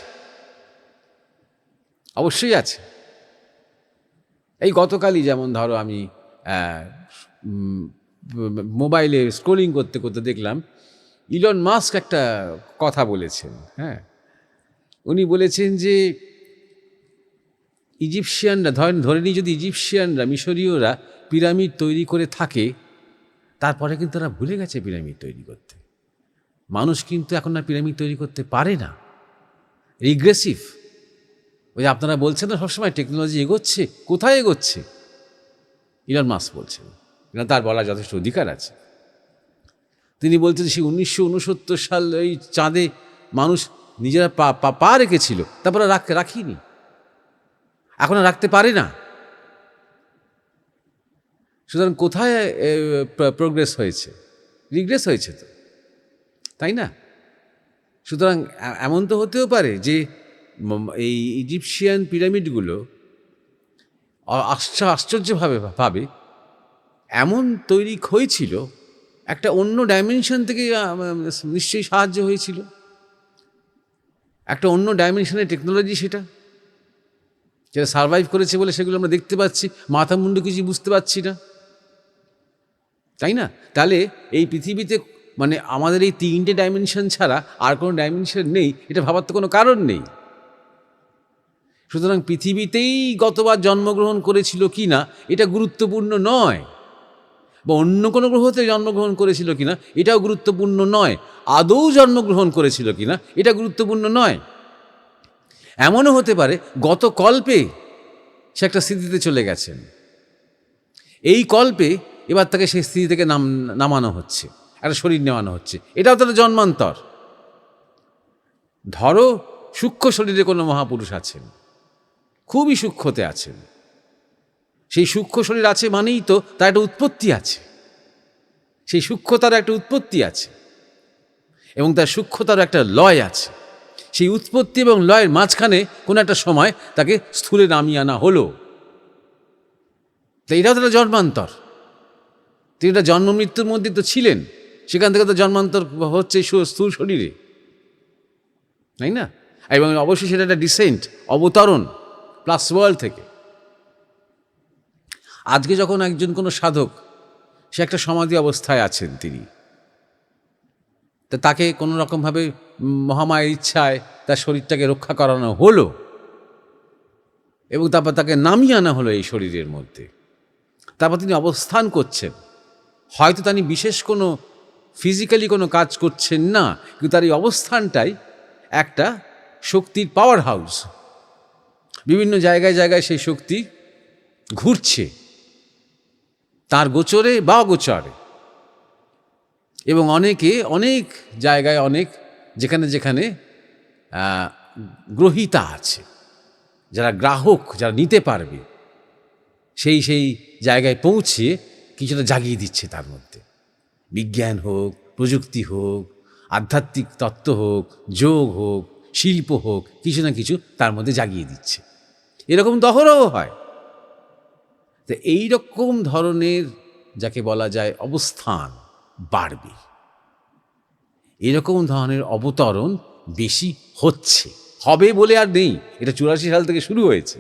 অবশ্যই আছে। এই গতকালই যেমন ধরো আমি মোবাইলে স্ক্রোলিং করতে করতে দেখলাম ইলন মাস্ক একটা কথা বলেছেন। উনি বলেছেন যে ইজিপশিয়ানরা, ধরে নিই যদি ইজিপশিয়ানরা, মিশরীয়রা পিরামিড তৈরি করে থাকে, তারপরে কিন্তু তারা ভুলে গেছে পিরামিড তৈরি করতে। মানুষ কিন্তু এখন আর পিরামিড তৈরি করতে পারে না, রিগ্রেসিভ। ওই আপনারা বলছেন না সবসময় টেকনোলজি এগোচ্ছে, কোথায় এগোচ্ছে? ইলন মাস্ক বলছেন, তার বলার যথেষ্ট অধিকার আছে। তিনি বলছেন সেই 1969 সাল এই চাঁদে মানুষ নিজেরা পা রেখেছিল, তারপরে রাখিনি, এখন আর রাখতে পারে না। সুতরাং কোথায় প্রোগ্রেস হয়েছে? রিগ্রেস হয়েছে তো, তাই না? সুতরাং এমন তো হতেও পারে যে এই ইজিপশিয়ান পিরামিডগুলো আশ্চর্যভাবে এমন তৈরি হয়েছিল, একটা অন্য ডাইমেনশন থেকে নিশ্চয়ই সাহায্য হয়েছিল, একটা অন্য ডাইমেনশনের টেকনোলজি, সেটা সারভাইভ করেছে বলে সেগুলো আমরা দেখতে পাচ্ছি, মাথা মুন্ডু কিছু বুঝতে পারছি না, তাই না? তাহলে এই পৃথিবীতে মানে আমাদের এই 3টে ডাইমেনশন ছাড়া আর কোনো ডাইমেনশন নেই, এটা ভাবার তো কোনো কারণ নেই। সুতরাং পৃথিবীতেই গতবার জন্মগ্রহণ করেছিল কি না এটা গুরুত্বপূর্ণ নয়, বা অন্য কোনো গ্রহতে জন্মগ্রহণ করেছিল কিনা এটাও গুরুত্বপূর্ণ নয়, আদৌ জন্মগ্রহণ করেছিল কিনা এটা গুরুত্বপূর্ণ নয়। এমনও হতে পারে গত কল্পে সে একটা স্থিতিতে চলে গেছেন, এই কল্পে এবার তাকে সেই স্থিতি থেকে নামানো হচ্ছে, একটা শরীর নেওয়ানো হচ্ছে, এটাও তার জন্মান্তর। ধরো সূক্ষ্ম শরীরে কোনো মহাপুরুষ আছেন, খুবই সূক্ষ্মতে আছেন, সেই সূক্ষ্ম শরীর আছে মানেই তো তার একটা উৎপত্তি আছে, সেই সূক্ষ্মতার একটা উৎপত্তি আছে, এবং তার সূক্ষ্মতার একটা লয় আছে। সেই উৎপত্তি এবং লয়ের মাঝখানে কোনো একটা সময় তাকে স্থূলে নামিয়ে আনা হলো। তো এটাও তো একটা জন্মান্তর। তিনি এটা জন্ম মৃত্যুর মধ্যে তো ছিলেন, সেখান থেকে তো জন্মান্তর হচ্ছে স্থূল শরীরে, তাই না? এবং অবশ্যই সেটা একটা ডিসেন্ট, অবতরণ প্লাস ওয়ার্ল্ড থেকে। আজকে যখন একজন কোনো সাধক, সে একটা সমাধি অবস্থায় আছেন, তিনি তা তাকে কোনো রকমভাবে মহামায়ের ইচ্ছায় তার শরীরটাকে রক্ষা করানো হলো এবং তারপর তাকে নামিয়ে আনা হলো এই শরীরের মধ্যে। তারপর তিনি অবস্থান করছেন, হয়তো তিনি বিশেষ কোনো ফিজিক্যালি কোনো কাজ করছেন না, কিন্তু তার এই অবস্থানটাই একটা শক্তির পাওয়ার হাউস। বিভিন্ন জায়গায় জায়গায় সেই শক্তি ঘুরছে, তার গোচরে বা অগোচরে, এবং অনেকে অনেক জায়গায় অনেক যেখানে যেখানে গ্রহীতা আছে, যারা গ্রাহক, যারা নিতে পারবে, সেই সেই জায়গায় পৌঁছে কিছুটা জাগিয়ে দিচ্ছে তার মধ্যে। বিজ্ঞান হোক, প্রযুক্তি হোক, আধ্যাত্মিক তত্ত্ব হোক, যোগ হোক, শিল্প হোক, কিছু না কিছু তার মধ্যে জাগিয়ে দিচ্ছে। এরকম দহরও হয়। তো এইরকম ধরনের যাকে বলা যায় অবস্থান বাড়বে, এরকম ধরনের অবতরণ বেশি হচ্ছে, হবে বলে আর নেই। এটা 84 সাল থেকে শুরু হয়েছে,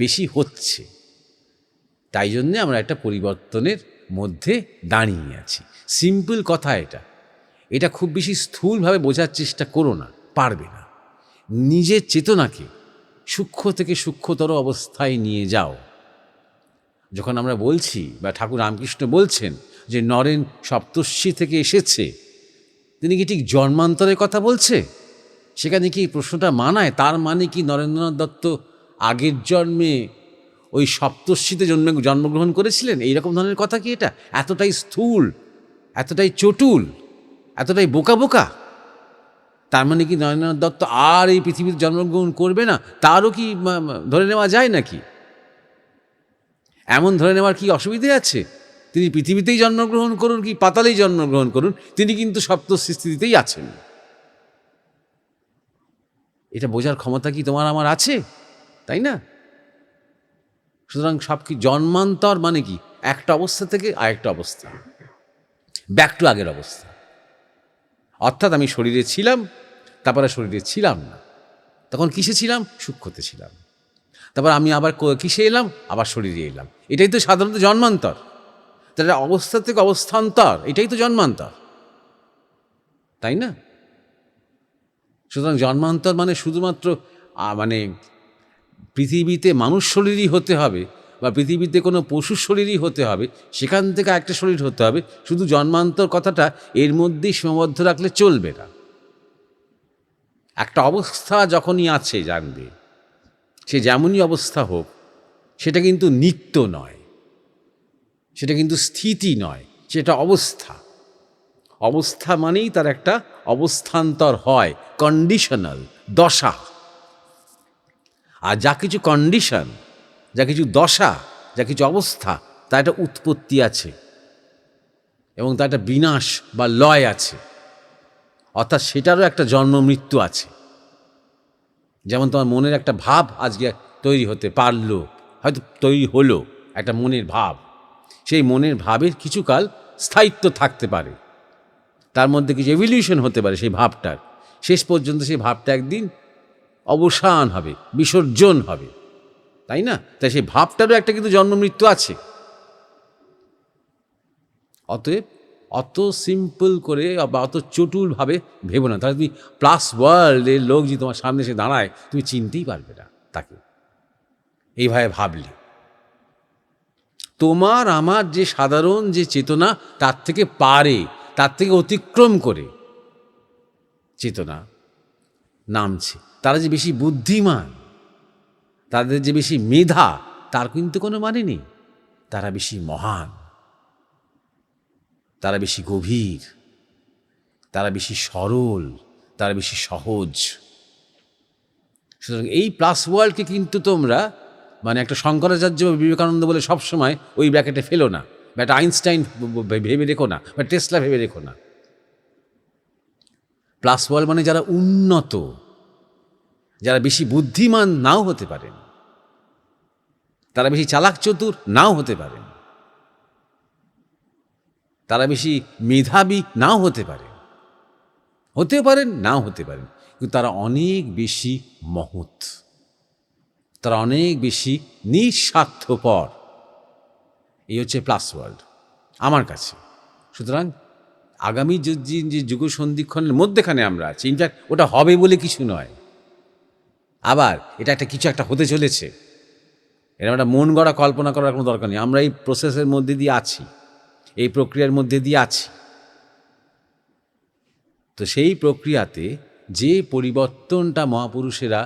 বেশি হচ্ছে। তাই জন্যে আমরা একটা পরিবর্তনের মধ্যে দাঁড়িয়ে আছি। সিম্পল কথা এটা, এটা খুব বেশি স্থূলভাবে বোঝার চেষ্টা করো না, পারবে না। নিজের চেতনাকে সূক্ষ্ম থেকে সূক্ষ্মতর অবস্থায় নিয়ে যাও। যখন আমরা বলছি বা ঠাকুর রামকৃষ্ণ বলছেন যে নরেন সপ্তর্ষি থেকে এসেছে, তিনি কি ঠিক জন্মান্তরের কথা বলছে? সেখানে কি প্রশ্নটা মানায়? তার মানে কি নরেন্দ্রনাথ দত্ত আগের জন্মে ওই সপ্তর্ষিতে জন্মগ্রহণ করেছিলেন? এইরকম ধরনের কথা কি এটা? এতটাই স্থূল, এতটাই চটুল, এতটাই বোকা বোকা? তার মানে কি নরেন্দ্রনাথ দত্ত আর এই পৃথিবীতে জন্মগ্রহণ করবে না? তারও কি ধরে নেওয়া যায় নাকি? এমন ধরে নেওয়ার কি অসুবিধে আছে? তিনি পৃথিবীতেই জন্মগ্রহণ করুন কি পাতালেই জন্মগ্রহণ করুন, তিনি কিন্তু সপ্তর্ষি স্থিতিতেই আছেন। এটা বোঝার ক্ষমতা কি তোমার আমার আছে? তাই না? সুতরাং সব কি জন্মান্তর মানে কি? একটা অবস্থা থেকে আরেকটা অবস্থা, ব্যাক টু আগের অবস্থা। অর্থাৎ আমি শরীরে ছিলাম, তারপরে শরীরে ছিলাম না, তখন কিসে ছিলাম? সূক্ষ্মতে ছিলাম। তারপর আমি আবার কিসে এলাম? আবার শরীরে এলাম। এটাই তো সাধারণত জন্মান্তর। তাহলে অবস্থা থেকে অবস্থান্তর, এটাই তো জন্মান্তর, তাই না? সুতরাং জন্মান্তর মানে শুধুমাত্র মানে পৃথিবীতে মানুষ শরীরই হতে হবে বা পৃথিবীতে কোনো পশুর শরীরই হতে হবে, সেখান থেকে একটা শরীর হতে হবে, শুধু জন্মান্তর কথাটা এর মধ্যেই সীমাবদ্ধ রাখলে চলবে না। একটা অবস্থা যখনই আছে, জানবে সে যেমনই অবস্থা হোক, সেটা কিন্তু নিত্য নয়, সেটা কিন্তু স্থিতি নয়, সেটা অবস্থা। অবস্থা মানেই তার একটা অবস্থান্তর হয়, কন্ডিশনাল, দশা। আর যা কিছু কন্ডিশন, যা কিছু দশা, যা কিছু অবস্থা, তার একটা উৎপত্তি আছে এবং তার একটা বিনাশ বা লয় আছে, অর্থাৎ সেটারও একটা জন্ম মৃত্যু আছে। যেমন তোমার মনের একটা ভাব আজকে তৈরি হতে পারলো, হয়তো তৈরি হলো একটা মনের ভাব, সেই মনের ভাবের কিছুকাল স্থায়িত্ব থাকতে পারে, তার মধ্যে কিছু এভলিউশন হতে পারে সেই ভাবটার, শেষ পর্যন্ত সেই ভাবটা একদিন অবসান হবে, বিসর্জন হবে, তাই না? তাই সেই ভাবটারও একটা কিন্তু জন্ম মৃত্যু আছে। অতএব অত সিম্পল করে বা অত চটুলভাবে ভেবো না। তাহলে তুমি প্লাস ওয়ার্ল্ডের লোক যে তোমার সামনে এসে দাঁড়ায়, তুমি চিনতেই পারবে না তাকে এইভাবে ভাবলে। তোমার আমার যে সাধারণ যে চেতনা, তার থেকে পারে, তার থেকে অতিক্রম করে চেতনা নামছে। তারা যে বেশি বুদ্ধিমান, তাদের যে বেশি মেধা, তার কিন্তু কোনো মানে নেই। তারা বেশি মহান, তারা বেশি গভীর, তারা বেশি সরল, তারা বেশি সহজ। সুতরাং এই প্লাস ওয়ার্ল্ডকে কিন্তু তোমরা মানে একটা শঙ্করাচার্য বা বিবেকানন্দ বলে সবসময় ওই ব্র্যাকেটে ফেলো না, বা একটা আইনস্টাইন ভেবে রেখো না, বা টেসলা ভেবে রেখো না। প্লাস ওয়ার্ল্ড মানে যারা উন্নত, যারা বেশি বুদ্ধিমান নাও হতে পারেন, তারা বেশি চালাক চতুর নাও হতে পারেন, তারা বেশি মেধাবী নাও হতে পারেন, হতেও পারেন নাও হতে পারেন, কিন্তু তারা অনেক বেশি মহৎ, তারা অনেক বেশি নিঃস্বার্থপর। এই হচ্ছে প্লাস ওয়ার্ল্ড আমার কাছে। সুতরাং আগামী যে যুগ সন্ধিক্ষণের মধ্যেখানে আমরা আছি, ইনফ্যাক্ট ওটা হবে বলে কিছু নয়, আবার এটা একটা কিছু একটা হতে চলেছে, এরকম একটা মন গড়া কল্পনা করার কোনো দরকার নেই। আমরা এই প্রসেসের মধ্যে দিয়ে আছি, এই প্রক্রিয়ার মধ্যে দিয়ে আছি। তো সেই প্রক্রিয়াতে যে পরিবর্তনটা মহাপুরুষেরা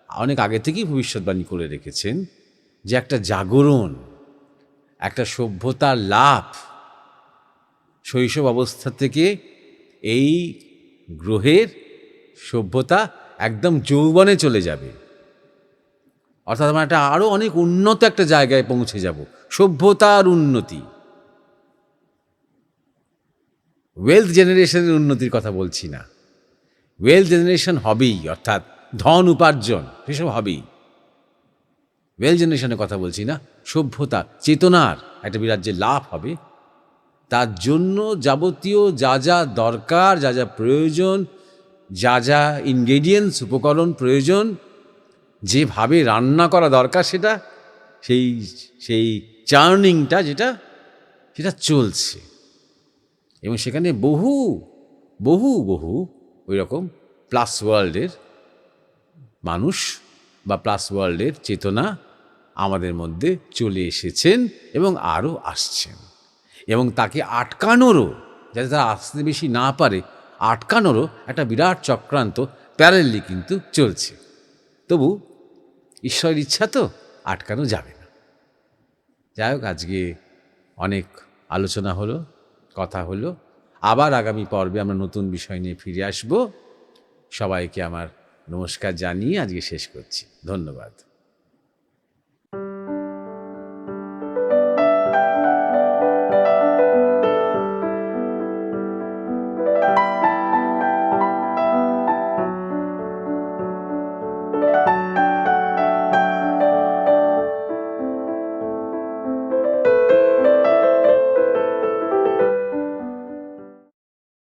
অনেক আগে থেকেই ভবিষ্যৎবাণী করে রেখেছেন, যে একটা জাগরণ, একটা সভ্যতার লাভ, শৈশব অবস্থা থেকে এই গ্রহের সভ্যতা একদম যৌবনে চলে যাবে, অর্থাৎ আমরা একটা আরও অনেক উন্নত একটা জায়গায় পৌঁছে যাব। সভ্যতার উন্নতি, ওয়েলথ জেনারেশনের উন্নতির কথা বলছি না। ওয়েলথ জেনারেশন হবেই, অর্থাৎ ধন উপার্জন সেসব হবেই, ওয়েলথ জেনারেশনের কথা বলছি না। সভ্যতা চেতনার একটা বিরাট যে লাভ হবে, তার জন্য যাবতীয় যা যা দরকার, যা যা প্রয়োজন, যা যা ইনগ্রেডিয়েন্টস উপকরণ প্রয়োজন, যেভাবে রান্না করা দরকার, সেটা সেই চার্নিংটা সেটা চলছে। এবং সেখানে বহু বহু বহু ওই রকম প্লাস ওয়ার্ল্ডের মানুষ বা প্লাস ওয়ার্ল্ডের চেতনা আমাদের মধ্যে চলে এসেছেন এবং আরও আসছেন, এবং তাকে আটকানোরও, যাতে তারা আসতে বেশি না পারে, আটকানোরও একটা বিরাট চক্রান্ত প্যারালেলি কিন্তু চলছে। তবু ঈশ্বরের ইচ্ছা তো আটকানো যাবে না। যাই হোক, আজকে অনেক আলোচনা হলো, কথা হলো। আবার আগামী পর্বে আমরা নতুন বিষয় নিয়ে ফিরে আসব। সবাইকে আমার নমস্কার জানিয়ে আজকে শেষ করছি। ধন্যবাদ।